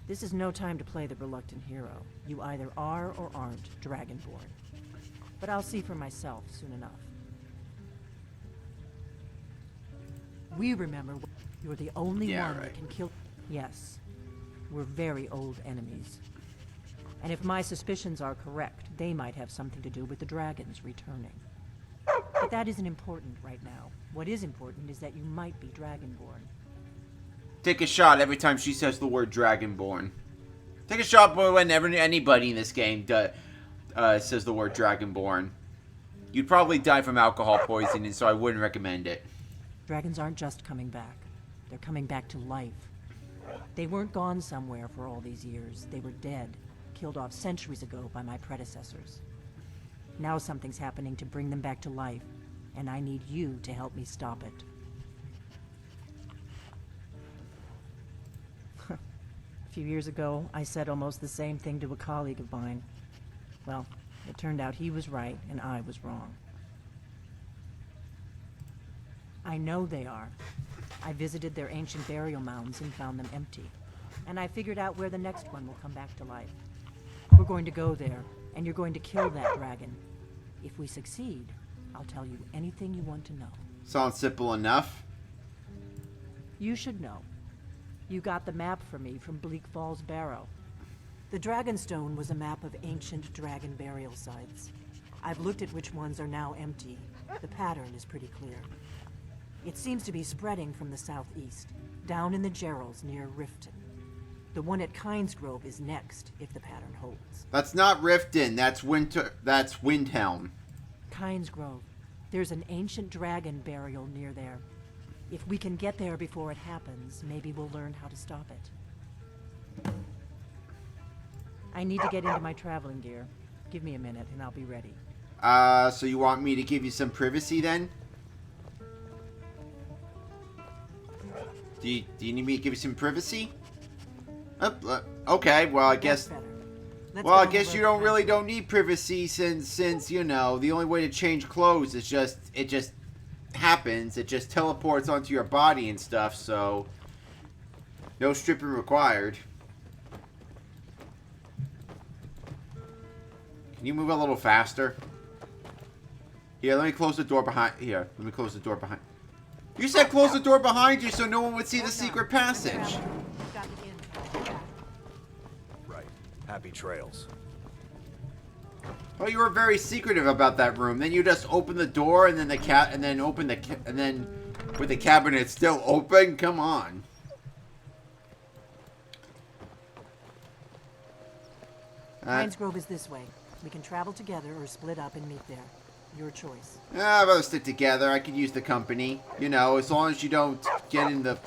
This is no time to play the reluctant hero. You either are or aren't Dragonborn. But I'll see for myself soon enough. We remember you're the only one that can kill... Yes. We're very old enemies. And if my suspicions are correct, they might have something to do with the dragons returning. But that isn't important right now. What is important is that you might be Dragonborn. Take a shot every time she says the word Dragonborn. Take a shot whenever anybody in this game says the word Dragonborn. You'd probably die from alcohol poisoning, so I wouldn't recommend it. Dragons aren't just coming back. They're coming back to life. They weren't gone somewhere for all these years. They were dead, killed off centuries ago by my predecessors. Now something's happening to bring them back to life, and I need you to help me stop it. A few years ago, I said almost the same thing to a colleague of mine. Well, it turned out he was right and I was wrong. I know they are. I visited their ancient burial mounds and found them empty. And I figured out where the next one will come back to life. We're going to go there, and you're going to kill that dragon. If we succeed, I'll tell you anything you want to know. Sounds simple enough. You should know. You got the map for me from Bleak Falls Barrow. The Dragonstone was a map of ancient dragon burial sites. I've looked at which ones are now empty. The pattern is pretty clear. It seems to be spreading from the southeast, down in the Gerals near Riften. The one at Kynesgrove is next, if the pattern holds. That's not Riften, that's Windhelm. Kynesgrove. There's an ancient dragon burial near there. If we can get there before it happens, maybe we'll learn how to stop it. I need to get into my traveling gear. Give me a minute and I'll be ready. So you want me to give you some privacy then? Do you need me to give you some privacy? Okay, well I guess... Well, I guess you don't need privacy since you know, the only way to change clothes is it just happens. It just teleports onto your body and stuff, so no stripping required. Can you move a little faster? Here, let me close the door behind. Here, let me close the door behind. You said close the door behind you so no one would see the secret passage. Right. Happy trails. Well, you were very secretive about that room. Then you just open the door and then with the cabinet still open. Come on. Kynesgrove is this way. We can travel together or split up and meet there. Your choice. I'd rather stick together. I could use the company. You know, as long as you don't get in the...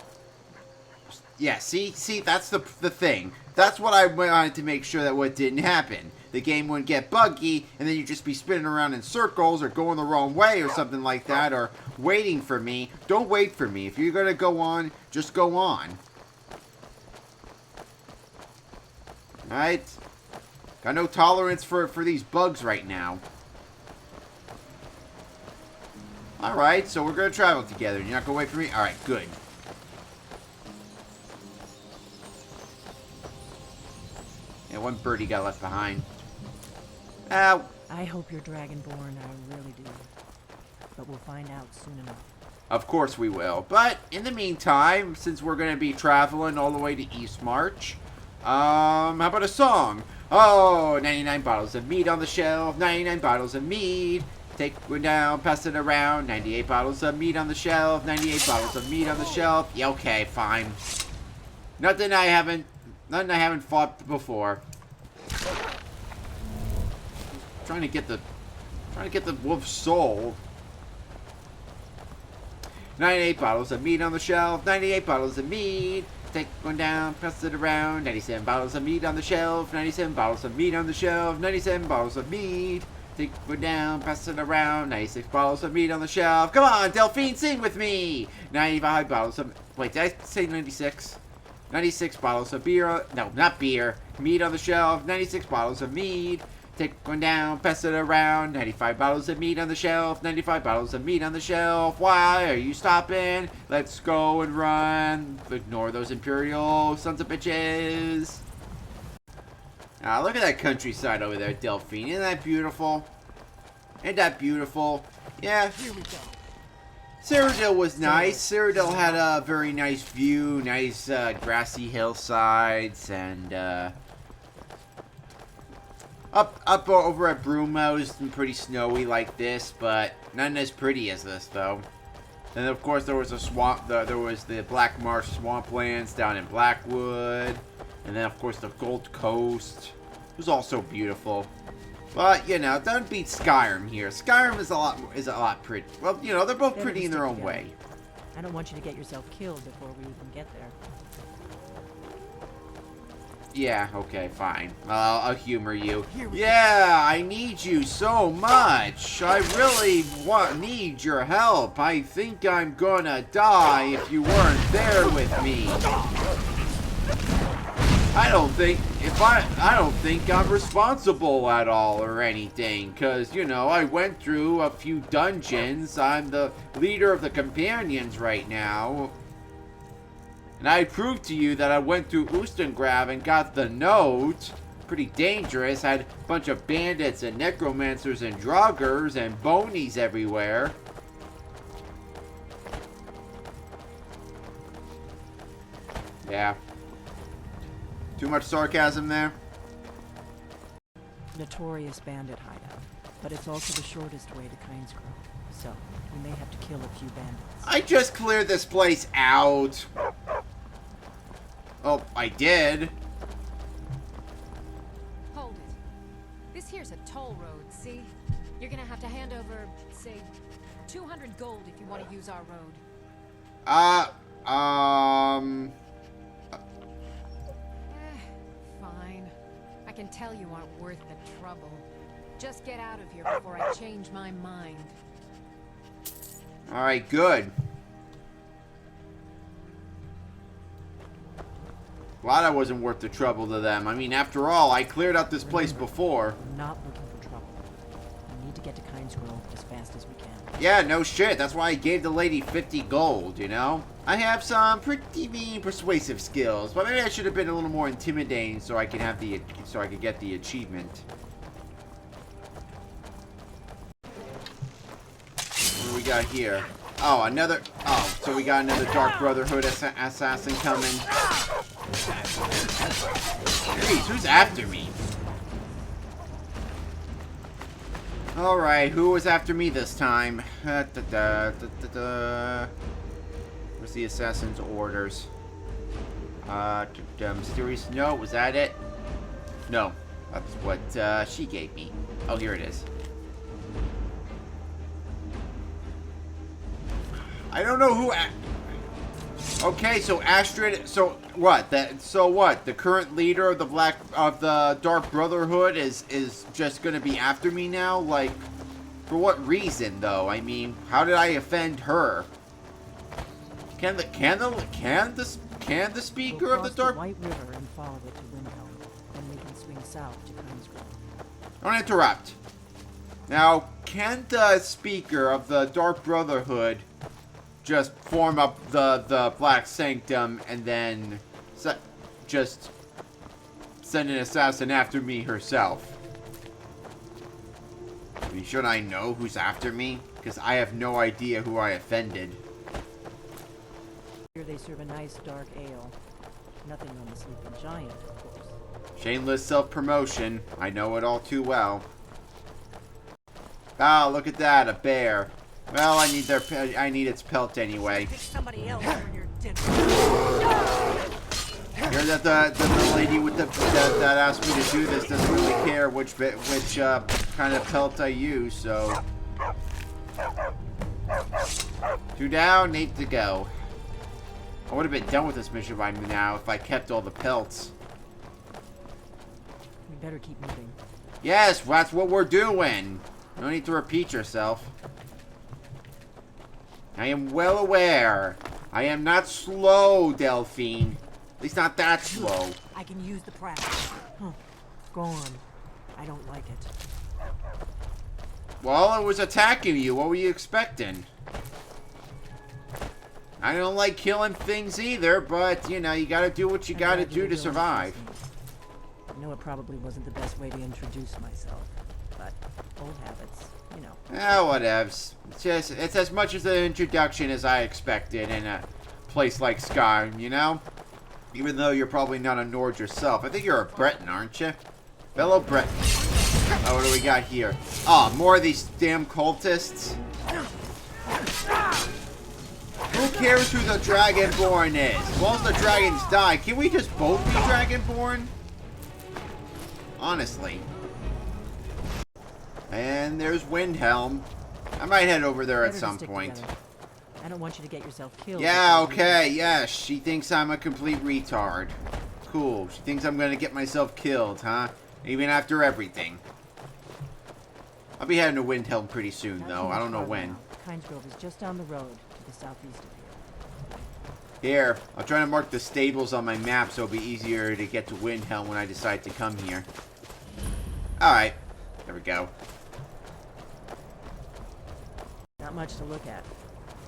Yeah, see, that's the thing. That's what I wanted to make sure that what didn't happen. The game wouldn't get buggy, and then you'd just be spinning around in circles, or going the wrong way, or something like that, or waiting for me. Don't wait for me. If you're gonna go on, just go on. Alright? Got no tolerance for these bugs right now. Alright, so we're gonna travel together. You're not gonna wait for me? Alright, good. Yeah, one birdie got left behind. Ow. I hope you're Dragonborn, I really do. But we'll find out soon enough. Of course we will. But, in the meantime, since we're going to be traveling all the way to Eastmarch, how about a song? Oh, 99 bottles of mead on the shelf, 99 bottles of mead. Take one down, pass it around, 98 bottles of mead on the shelf, 98 bottles of mead on the shelf. Yeah, okay, fine. Nothing I haven't fought before. Trying to get the wolf's soul. 98 bottles of mead on the shelf, 98 bottles of mead. Take one down, pass it around, 97 bottles of mead on the shelf, 97 bottles of mead on the shelf, 97 bottles of mead. Take one down, pass it around, 96 bottles of mead on the shelf. Come on, Delphine, sing with me. 95 bottles of... Wait, did I say 96? 96 bottles of beer... No, not beer. Mead on the shelf, 96 bottles of mead. Take one down, pass it around, 95 bottles of meat on the shelf, 95 bottles of meat on the shelf. Why are you stopping? Let's go and run. Ignore those Imperial sons of bitches. Ah, look at that countryside over there, Delphine. Isn't that beautiful? Ain't that beautiful? Yeah. Here we go. Cyrodiil was nice. Cyrodiil had a very nice view, nice grassy hillsides, and Up over at Broomhouse is pretty snowy like this, but not as pretty as this, though. And of course, there was a swamp. There was the Black Marsh swamplands down in Blackwood, and then of course the Gold Coast. It was also beautiful. But you know, don't beat Skyrim here. Skyrim is a lot pretty. Well, you know, they're both pretty in their own way. I don't want you to get yourself killed before we even get there. Yeah, okay, fine. I'll humor you. Yeah, I need you so much. I really need your help. I think I'm gonna die if you weren't there with me. I don't think I'm responsible at all or anything, cause you know I went through a few dungeons. I'm the leader of the companions right now. And I proved to you that I went through Ustengrav and got the note. Pretty dangerous. Had a bunch of bandits and necromancers and draugrs and bonies everywhere. Yeah. Too much sarcasm there? Notorious bandit hideout, but it's also the shortest way to Kynesgrove. So, you may have to kill a few bandits. I just cleared this place out. Oh, I did. Hold it. This here's a toll road, see? You're gonna have to hand over, say, 200 gold if you want to use our road. Fine. I can tell you aren't worth the trouble. Just get out of here before I change my mind. Alright, good. Glad I wasn't worth the trouble to them. I mean, after all, I cleared out this place before. I'm not looking for trouble. We need to get to Kynesgrove as fast as we can. Yeah, no shit. That's why I gave the lady 50 gold, you know? I have some pretty mean persuasive skills, but maybe I should have been a little more intimidating so I could get the achievement. What do we got here? Oh, another. Oh, so we got another Dark Brotherhood assassin coming. Jeez, who's after me? Alright, who was after me this time? Where's the assassin's orders? Mysterious note, was that it? No, that's what she gave me. Oh, here it is. I don't know who. Okay, so Astrid. So what? The current leader of the Dark Brotherhood is just gonna be after me now? Like, for what reason, though? I mean, how did I offend her? Can the speaker of the Dark White River and follow it to Windhelm, then we can swing south to Kynesgrove. Don't interrupt. Now, can the speaker of the Dark Brotherhood just form up the Black Sanctum and then just send an assassin after me herself? I mean, should I know who's after me? Because I have no idea who I offended. Here they serve a nice dark ale. Nothing on the Sleeping Giant, of course. Shameless self-promotion. I know it all too well. Ah, look at that, a bear. Well, I need its pelt anyway. Somebody else for your dinner. Hear that the lady with that asked me to do this doesn't really care which kind of pelt I use, so 2 down, 8 to go. I would have been done with this mission by now if I kept all the pelts. We better keep moving. Yes, that's what we're doing. No need to repeat yourself. I am well aware. I am not slow, Delphine. At least not that slow. I can use the practice. Huh. Go on. I don't like it. Well, it was attacking you. What were you expecting? I don't like killing things either, but, you know, you gotta do what you gotta do to survive. I know it probably wasn't the best way to introduce myself, but old habits, you know. Whatevs. It's as much as an introduction as I expected in a place like Skyrim, you know? Even though you're probably not a Nord yourself. I think you're a Breton, aren't you? Fellow Breton. Oh, what do we got here? Oh, more of these damn cultists. Who cares who the Dragonborn is? As long as the dragons die, can we just both be Dragonborn? Honestly. And there's Windhelm. I might head over there at some point. I don't want you to get yourself killed. Yeah, okay, yeah. She thinks I'm a complete retard. Cool. She thinks I'm gonna get myself killed, huh? Even after everything. I'll be heading to Windhelm pretty soon, though. I don't know when. Kinesgrove is just down the road to the southeast of here. Here, I'll try to mark the stables on my map so it'll be easier to get to Windhelm when I decide to come here. Alright. There we go. Not much to look at.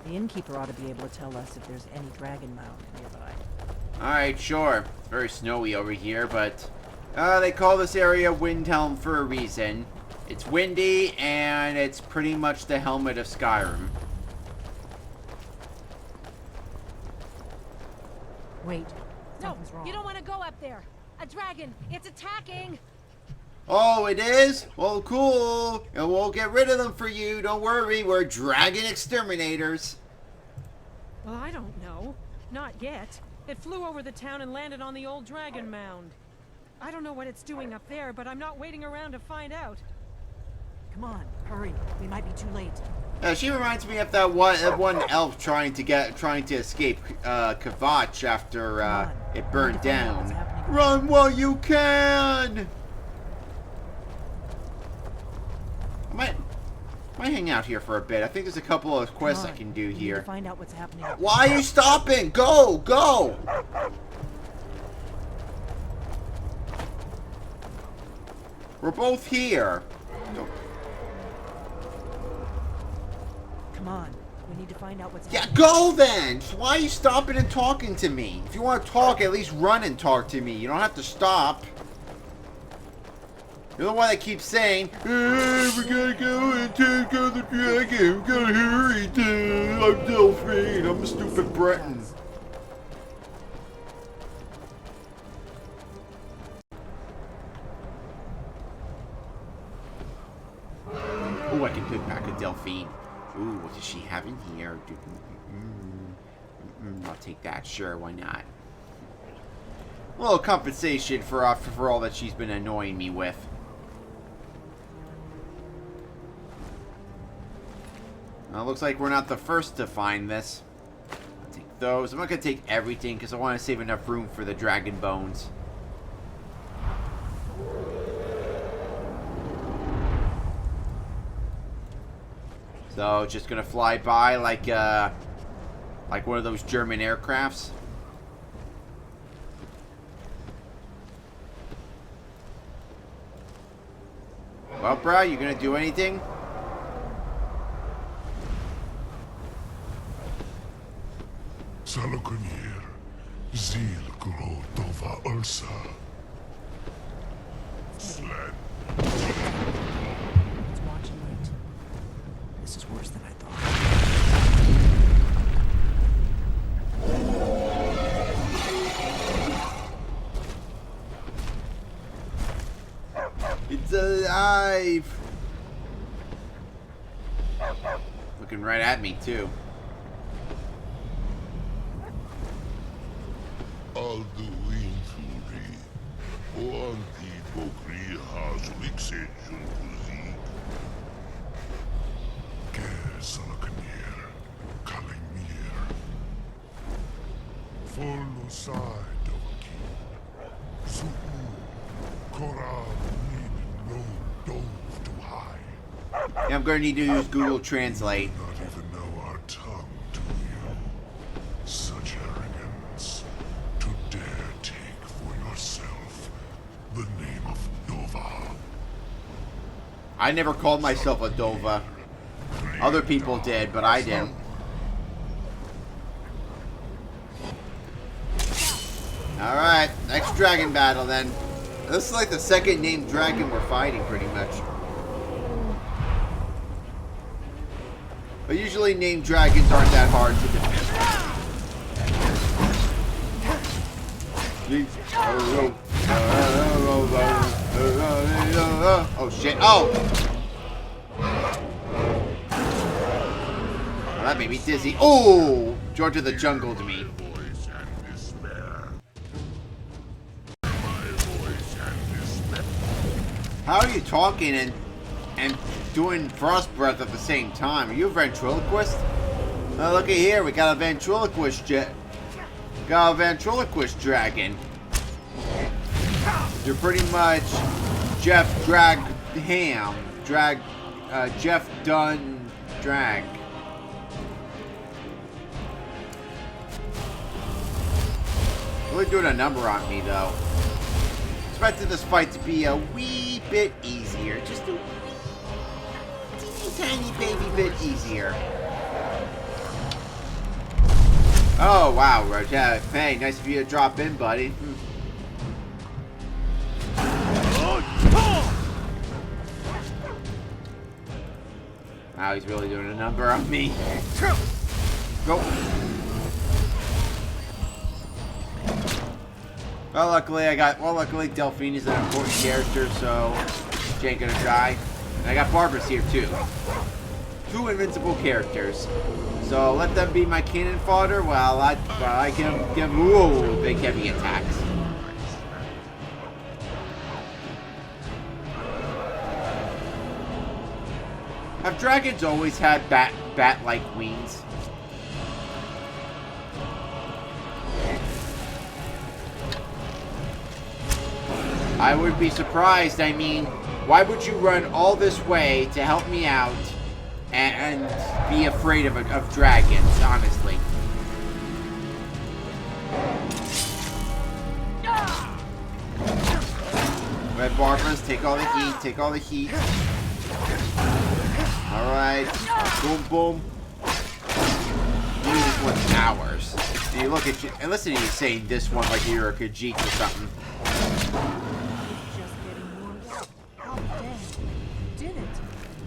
The innkeeper ought to be able to tell us if there's any dragon mound nearby. Alright, sure. It's very snowy over here, but they call this area Windhelm for a reason. It's windy, and it's pretty much the helmet of Skyrim. Wait, No, something's wrong. you don't want to go up there. A dragon, it's attacking. Oh, it is? Well, cool. And we'll get rid of them for you. Don't worry. We're dragon exterminators. Well, I don't know. Not yet. It flew over the town and landed on the old dragon mound. I don't know what it's doing up there, but I'm not waiting around to find out. Come on, hurry. We might be too late. She reminds me of that one elf trying to escape Kvatch after it burned down. Run while you can. I might hang out here for a bit. I think there's a couple of quests I can do We need here. to find out what's happening. Why are you stopping? Go, go. We're both here. Come on. We need to find out what's Yeah, happening. go then! Why are you stopping and talking to me? If you want to talk, at least run and talk to me. You don't have to stop. You're the one that keeps saying, hey, we gotta go and take out the dragon. We gotta hurry, dude. I'm Delphine. I'm a stupid Breton. Oh, I can pick back a Delphine. Ooh, what does she have in here? I'll take that. Sure, why not? A little compensation for all that she's been annoying me with. Well, looks like we're not the first to find this. I'll take those. I'm not going to take everything because I want to save enough room for the dragon bones. So, just gonna fly by like one of those German aircrafts. Well, bro, you gonna do anything? Salakunir, Zil Gro Dova Ursa. Sled. It's watching late. This is worse than I thought. It's alive! Looking right at me, too. Alduin Fury. Oanti Bokri Hazwixet Junkuzik. Ker Salakunir. Kalimir. Follow side of King. Su'u. Korab need no dove to hide. Yeah, I'm gonna need to use Google Translate. Not even know our tongue, do you? Such arrogance. To dare take for yourself the name of Dova. I never called myself a Dova. Other people did, but I didn't. Alright, next dragon battle then. This is like the second named dragon we're fighting, pretty much. But usually named dragons aren't that hard to defend. Oh shit, oh! Oh, that made me dizzy. Oh! George of the Jungle to me. How are you talking and doing frost breath at the same time? Are you a ventriloquist? Oh, look at here. We got a ventriloquist dragon. You're pretty much Jeff Jeff Dunn Drag. Really doing a number on me, though. Expected this fight to be a wee bit easier. Just a wee, tiny baby bit easier. Oh, wow, Roger. Hey, nice of you to drop in, buddy. Wow, he's really doing a number on me. Go. Well, luckily Delphine is an important character, so she ain't gonna die. And I got Barbara's here, too. 2 invincible characters. So let them be my cannon fodder while I can give them big heavy attacks. Have dragons always had bat-like wings? I would be surprised. I mean, why would you run all this way to help me out and be afraid of dragons, honestly? Red Barbara's, take all the heat, take all the heat. Alright, boom, boom. This one's ours. And you look at you, and listen to you saying this one like you're a Khajiit or something.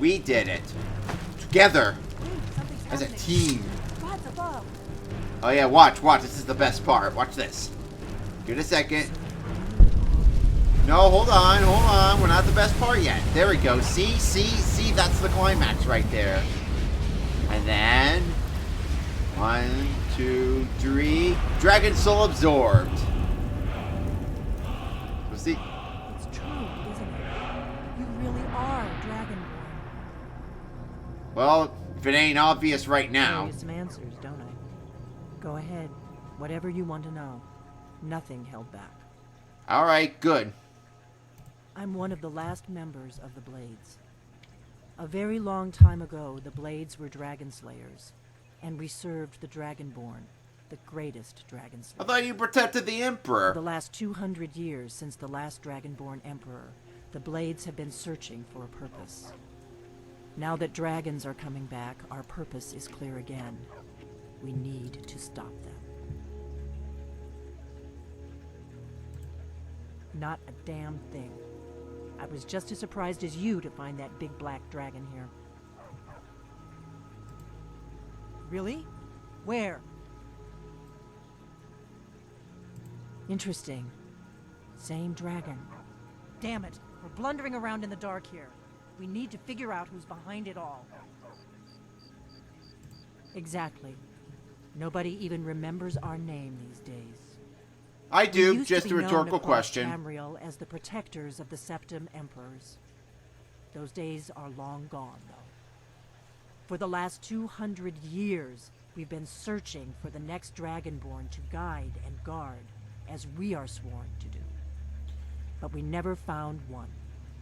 We did it. Together. As a team. Oh yeah, watch. This is the best part. Watch this. Give it a second. No, hold on. We're not the best part yet. There we go. See? That's the climax right there. And then 1, 2, 3. Dragon soul absorbed. We'll see. It's true, isn't it? You really are Dragonborn. Well, if it ain't obvious right I now. owe you some answers, don't I? Go ahead. Whatever you want to know. Nothing held back. Alright, good. I'm one of the last members of the Blades. A very long time ago, the Blades were dragon slayers, and we served the Dragonborn, the greatest dragon slayer. I thought you protected the Emperor. For the last 200 years since the last Dragonborn Emperor, the Blades have been searching for a purpose. Now that dragons are coming back, our purpose is clear again. We need to stop them. Not a damn thing. I was just as surprised as you to find that big black dragon here. Really? Where? Interesting. Same dragon. Damn it. We're blundering around in the dark here. We need to figure out who's behind it all. Exactly. Nobody even remembers our name these days. I do, just a rhetorical question. Tamriel as the protectors of the Septim Emperors. Those days are long gone, though. For the last 200 years, we've been searching for the next Dragonborn to guide and guard, as we are sworn to do. But we never found one,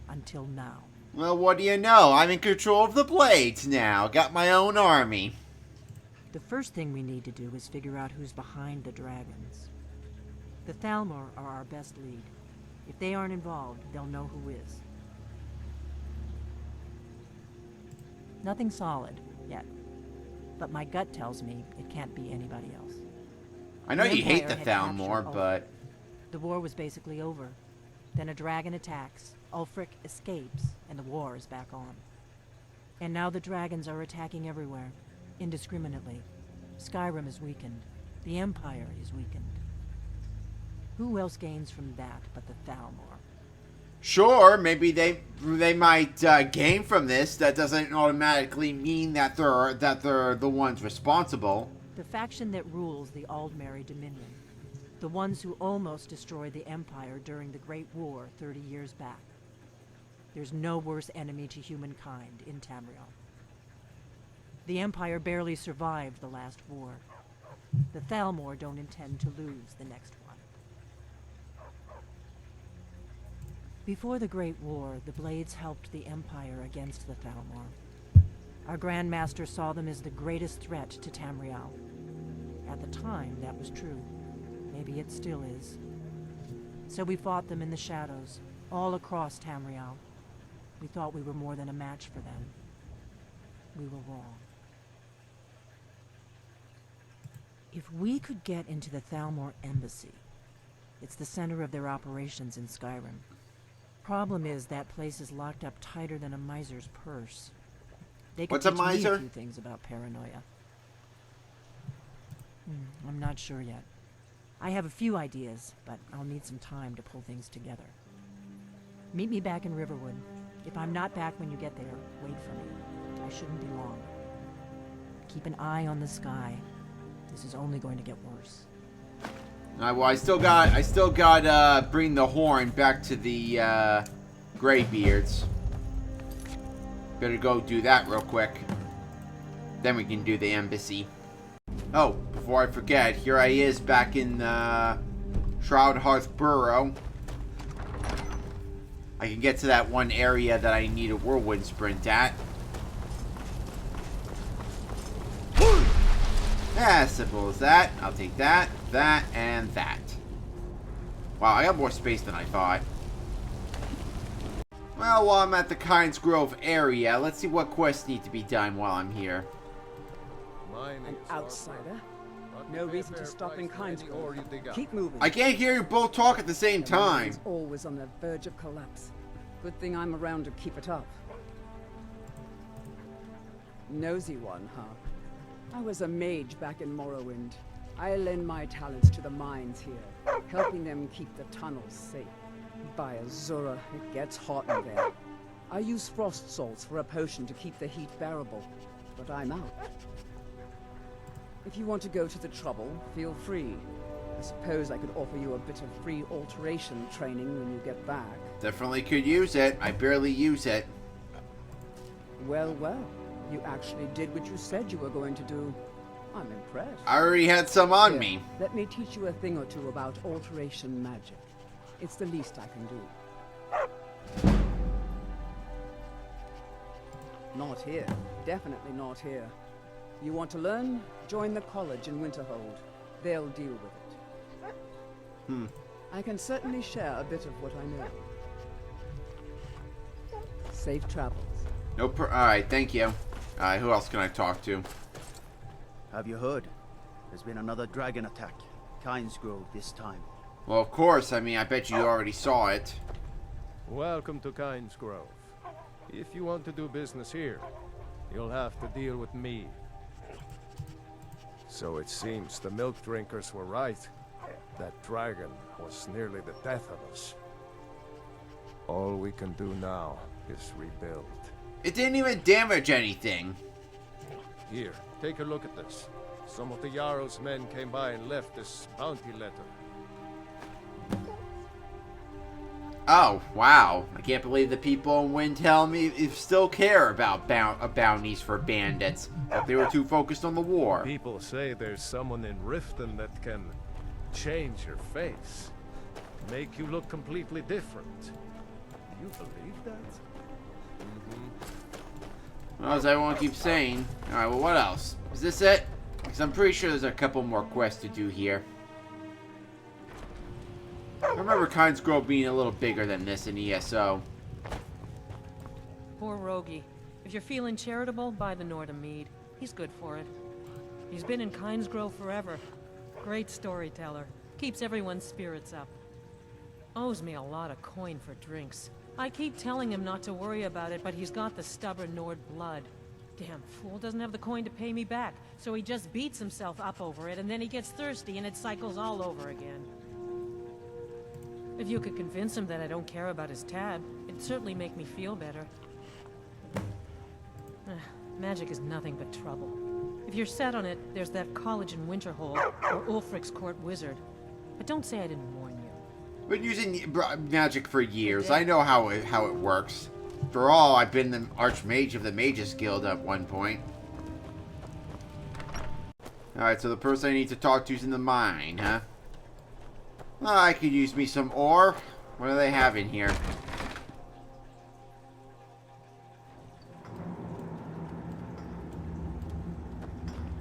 until now. Well, what do you know? I'm in control of the Blades now. Got my own army. The first thing we need to do is figure out who's behind the dragons. The Thalmor are our best lead. If they aren't involved, they'll know who is. Nothing solid, yet. But my gut tells me it can't be anybody else. I know you hate the Empire had Thalmor, captured but... The war was basically over. Then a dragon attacks, Ulfric escapes, and the war is back on. And now the dragons are attacking everywhere, indiscriminately. Skyrim is weakened. The Empire is weakened. Who else gains from that but the Thalmor? Sure, maybe they might gain from this. That doesn't automatically mean that they're the ones responsible. The faction that rules the Aldmeri Dominion. The ones who almost destroyed the Empire during the Great War 30 years back. There's no worse enemy to humankind in Tamriel. The Empire barely survived the last war. The Thalmor don't intend to lose the next one. Before the Great War, the Blades helped the Empire against the Thalmor. Our Grand Master saw them as the greatest threat to Tamriel. At the time, that was true. Maybe it still is. So we fought them in the shadows, all across Tamriel. We thought we were more than a match for them. We were wrong. If we could get into the Thalmor embassy, it's the center of their operations in Skyrim. Problem is, that place is locked up tighter than a miser's purse. They could What's a teach me miser? a few things about paranoia. I'm not sure yet. I have a few ideas, but I'll need some time to pull things together. Meet me back in Riverwood. If I'm not back when you get there, wait for me. I shouldn't be long. Keep an eye on the sky. This is only going to get worse. Alright, well, I still got, bring the horn back to the, Greybeards. Better go do that real quick. Then we can do the embassy. Oh, before I forget, here I is back in, Shroud Hearth Burrow. I can get to that one area that I need a whirlwind sprint at. Yeah, simple as that. I'll take that, that, and that. Wow, I got more space than I thought. Well, while I'm at the Kynes Grove area, let's see what quests need to be done while I'm here. An outsider? No reason to stop in Kynes Grove. Keep moving. I can't hear you both talk at the same time. It's always on the verge of collapse. Good thing I'm around to keep it up. Nosy one, huh? I was a mage back in Morrowind. I lend my talents to the mines here, helping them keep the tunnels safe. By Azura, it gets hot in there. I use frost salts for a potion to keep the heat bearable, but I'm out. If you want to go to the trouble, feel free. I suppose I could offer you a bit of free alteration training when you get back. Definitely could use it. I barely use it. Well, well. You actually did what you said you were going to do. I'm impressed. I already had some on me. Let me teach you a thing or two about alteration magic. It's the least I can do. Not here. Definitely not here. You want to learn? Join the college in Winterhold. They'll deal with it. I can certainly share a bit of what I know. Safe travels. Nope. Alright, thank you. Who else can I talk to? Have you heard? There's been another dragon attack. Kynes Grove this time. Well, of course. I mean, I bet you already saw it. Welcome to Kynes Grove. If you want to do business here, you'll have to deal with me. So it seems the milk drinkers were right. That dragon was nearly the death of us. All we can do now is rebuild. It didn't even damage anything. Here, take a look at this. Some of the Jarl's men came by and left this bounty letter. Oh, wow. I can't believe the people in Windhelm still care about bounties for bandits. Thought they were too focused on the war. People say there's someone in Riften that can change your face. Make you look completely different. Do you believe that? Well, as everyone keeps saying. Alright, well, what else? Is this it? Because I'm pretty sure there's a couple more quests to do here. I remember Kynes Grove being a little bigger than this in ESO. Poor Rogi. If you're feeling charitable, buy the Nordham mead. He's good for it. He's been in Kynes Grove forever. Great storyteller. Keeps everyone's spirits up. Owes me a lot of coin for drinks. I keep telling him not to worry about it, but he's got the stubborn Nord blood. Damn fool doesn't have the coin to pay me back, so he just beats himself up over it, and then he gets thirsty and it cycles all over again. If you could convince him that I don't care about his tab, it'd certainly make me feel better. Magic is nothing but trouble. If you're set on it, there's that college in Winterhold, or Ulfric's court wizard. But don't say I didn't warn you. Been using magic for years. I know how it works. For all, I've been the Archmage of the Mages Guild at one point. Alright, so the person I need to talk to is in the mine, huh? Well, I could use me some ore. What do they have in here?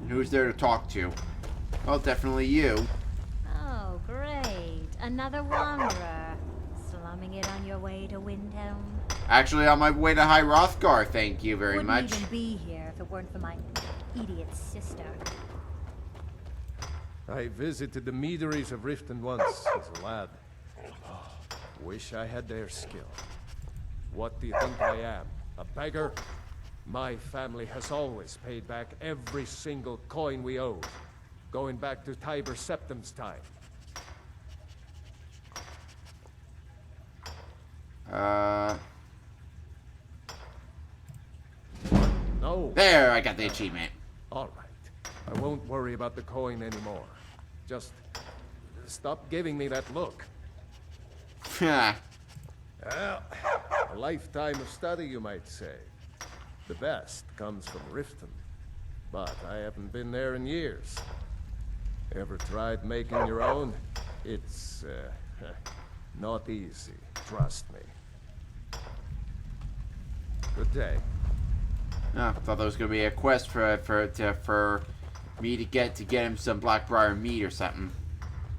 And who's there to talk to? Well, definitely you. Oh, great. Another wanderer. Slumming it on your way to Windhelm? Actually, on my way to High Hrothgar, thank you very much. Wouldn't even be here if it weren't for my idiot sister. I visited the meaderies of Riften once as a lad. Wish I had their skill. What do you think I am? A beggar? My family has always paid back every single coin we owed, going back to Tiber Septim's time. No. There, I got the achievement. All right. I won't worry about the coin anymore. Just stop giving me that look. Well, a lifetime of study, you might say. The best comes from Riften, but I haven't been there in years. Ever tried making your own? It's not easy, trust me. Good day. Oh, I thought there was gonna be a quest for me to get him some Blackbriar meat or something.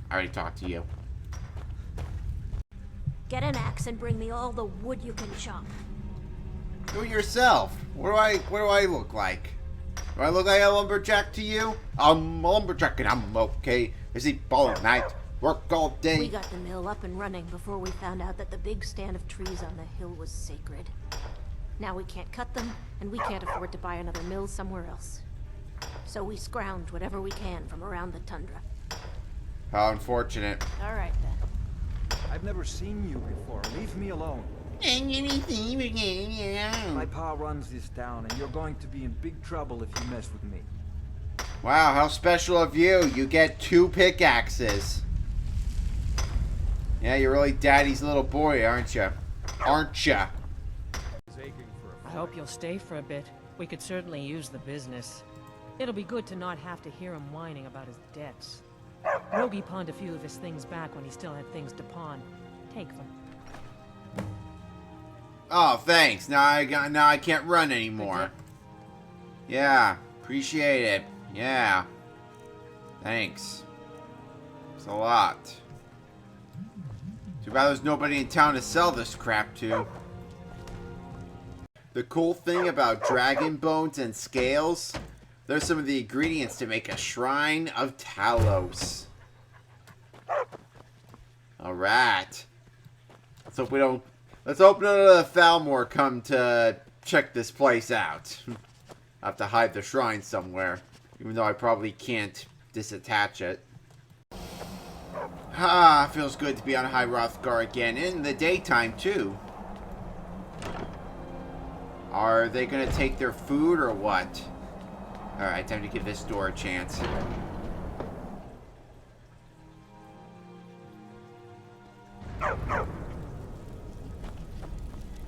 I already talked to you. Get an axe and bring me all the wood you can chop. Do it yourself. What do I look like? Do I look like a lumberjack to you? I'm a lumberjack and I'm okay. I sleep all night, work all day. We got the mill up and running before we found out that the big stand of trees on the hill was sacred. Now we can't cut them, and we can't afford to buy another mill somewhere else. So we scrounge whatever we can from around the tundra. How unfortunate. All right, then. I've never seen you before. Leave me alone. My pa runs this town, and you're going to be in big trouble if you mess with me. Wow, how special of you. You get 2 pickaxes. Yeah, you're really daddy's little boy, aren't you? Aren't you? I hope you'll stay for a bit. We could certainly use the business. It'll be good to not have to hear him whining about his debts. Rogi pawned a few of his things back when he still had things to pawn. Take them. Oh, thanks. Now I can't run anymore. Yeah, appreciate it. Yeah. Thanks. It's a lot. Too bad there's nobody in town to sell this crap to. The cool thing about dragon bones and scales, there's some of the ingredients to make a shrine of Talos. Alright. Let's hope none of the Thalmor come to check this place out. I have to hide the shrine somewhere, even though I probably can't disattach it. Ah, feels good to be on High Hrothgar again, in the daytime too. Are they gonna take their food or what? Alright, time to give this door a chance.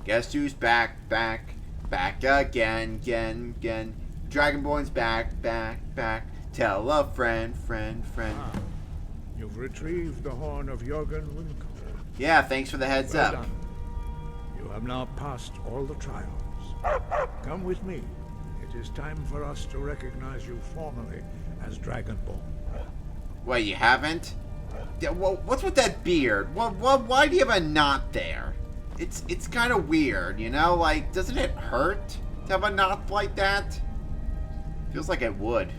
Guess who's back again. Dragonborn's back. Tell a friend. Ah, you've retrieved the horn of Jörgen Winkel. Yeah, thanks for the heads Well up. done. You have now passed all the trials. Come with me. It is time for us to recognize you formally as Dragonborn. Wait, you haven't? Yeah, well, what's with that beard? Why do you have a knot there? It's kind of weird, you know? Like, doesn't it hurt to have a knot like that? Feels like it would.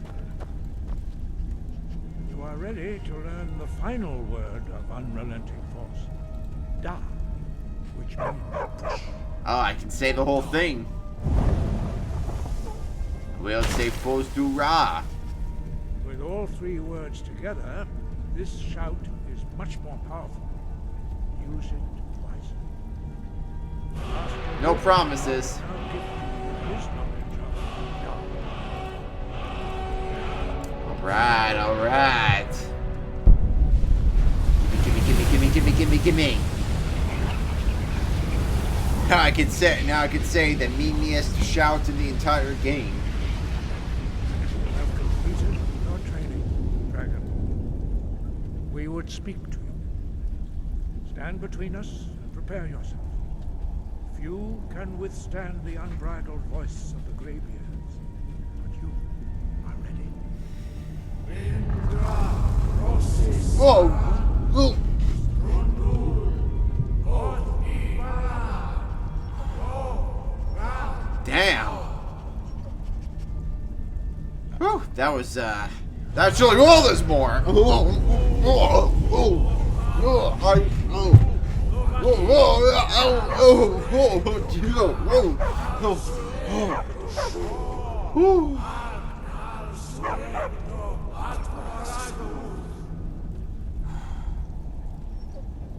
You are ready to learn the final word of unrelenting force. Da, which means push. Oh, I can say the whole thing. We'll say Fos du Ra. With all 3 words together, this shout is much more powerful. Use it wisely. No promises. Now give you his knowledge of Alright. Gimme. Now I can say the meanest shout in the entire game. You have completed your training. but speak to you. Stand between us and prepare yourself. Few can withstand the unbridled voice of the Greybeards, but you are ready. Whoa! Whoa. Damn. Whew, that was, that's really, oh, there's more.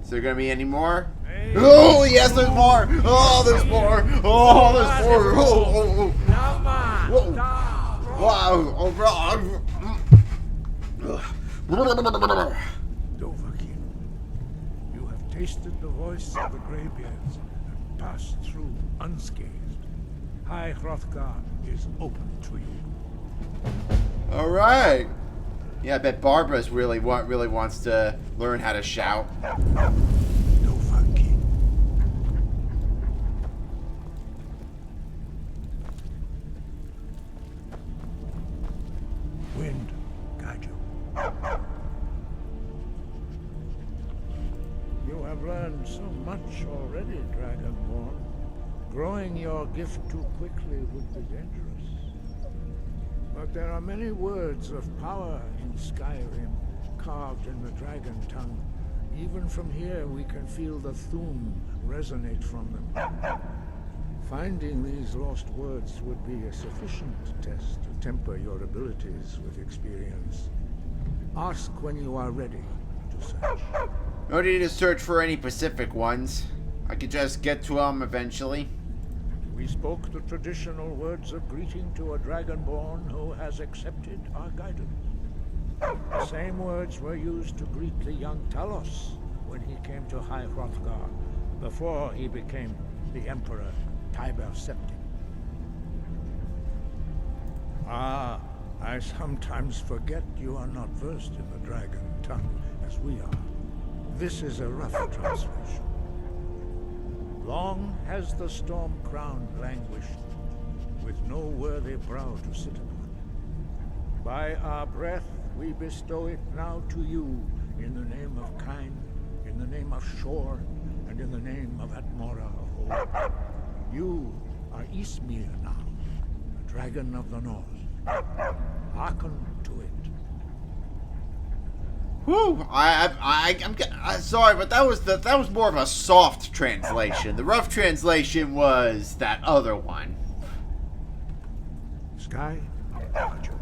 Is there gonna be any more? Oh, yes, there's more! Oh, there's more! Oh, there's more! Oh, Dovahkiin, you have tasted the voice of the Greybeards and passed through unscathed. High Hrothgar is open to you. all right. Yeah, I bet Barbara's really wants to learn how to shout. Dovahkiin. Wind, guide you. You have learned so much already, Dragonborn. Growing your gift too quickly would be dangerous. But there are many words of power in Skyrim, carved in the dragon tongue. Even from here we can feel the Thu'um resonate from them. Finding these lost words would be a sufficient test to temper your abilities with experience. Ask when you are ready to search. No need to search for any Pacific ones. I could just get to them eventually. We spoke the traditional words of greeting to a Dragonborn who has accepted our guidance. The same words were used to greet the young Talos when he came to High Hrothgar, before he became the Emperor Tiber Septim. Ah, I sometimes forget you are not versed in the dragon tongue, as we are. This is a rough translation. Long has the storm-crowned languished, with no worthy brow to sit upon. By our breath we bestow it now to you, in the name of Kyne, in the name of Shor, and in the name of Atmora of Old. You are Ysmir now, the dragon of the north. Hearken to it. Whew, I'm sorry, but that was more of a soft translation. The rough translation was that other one. Sky, Roger.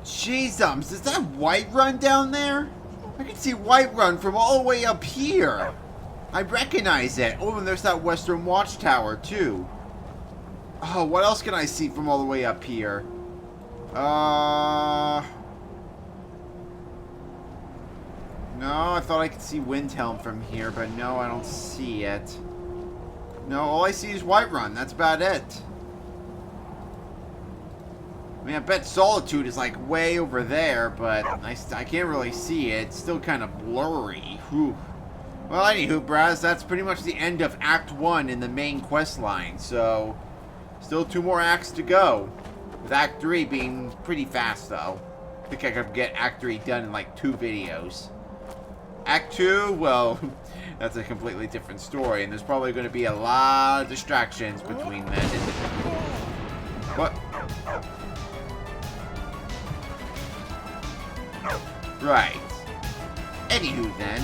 Jeezums, is that Whiterun down there? I can see Whiterun from all the way up here. I recognize it. Oh, and there's that Western Watchtower too. Oh, what else can I see from all the way up here? No, I thought I could see Windhelm from here, but no, I don't see it. No, all I see is Whiterun. That's about it. I mean, I bet Solitude is like way over there, but I can't really see it. It's still kind of blurry. Whew. Well, anywho, Braz, that's pretty much the end of Act 1 in the main quest line, so still 2 more acts to go. With Act 3 being pretty fast, though. I think I could get Act 3 done in like 2 videos. Act 2, well, that's a completely different story, and there's probably going to be a lot of distractions between then and... What? Right. Anywho, then...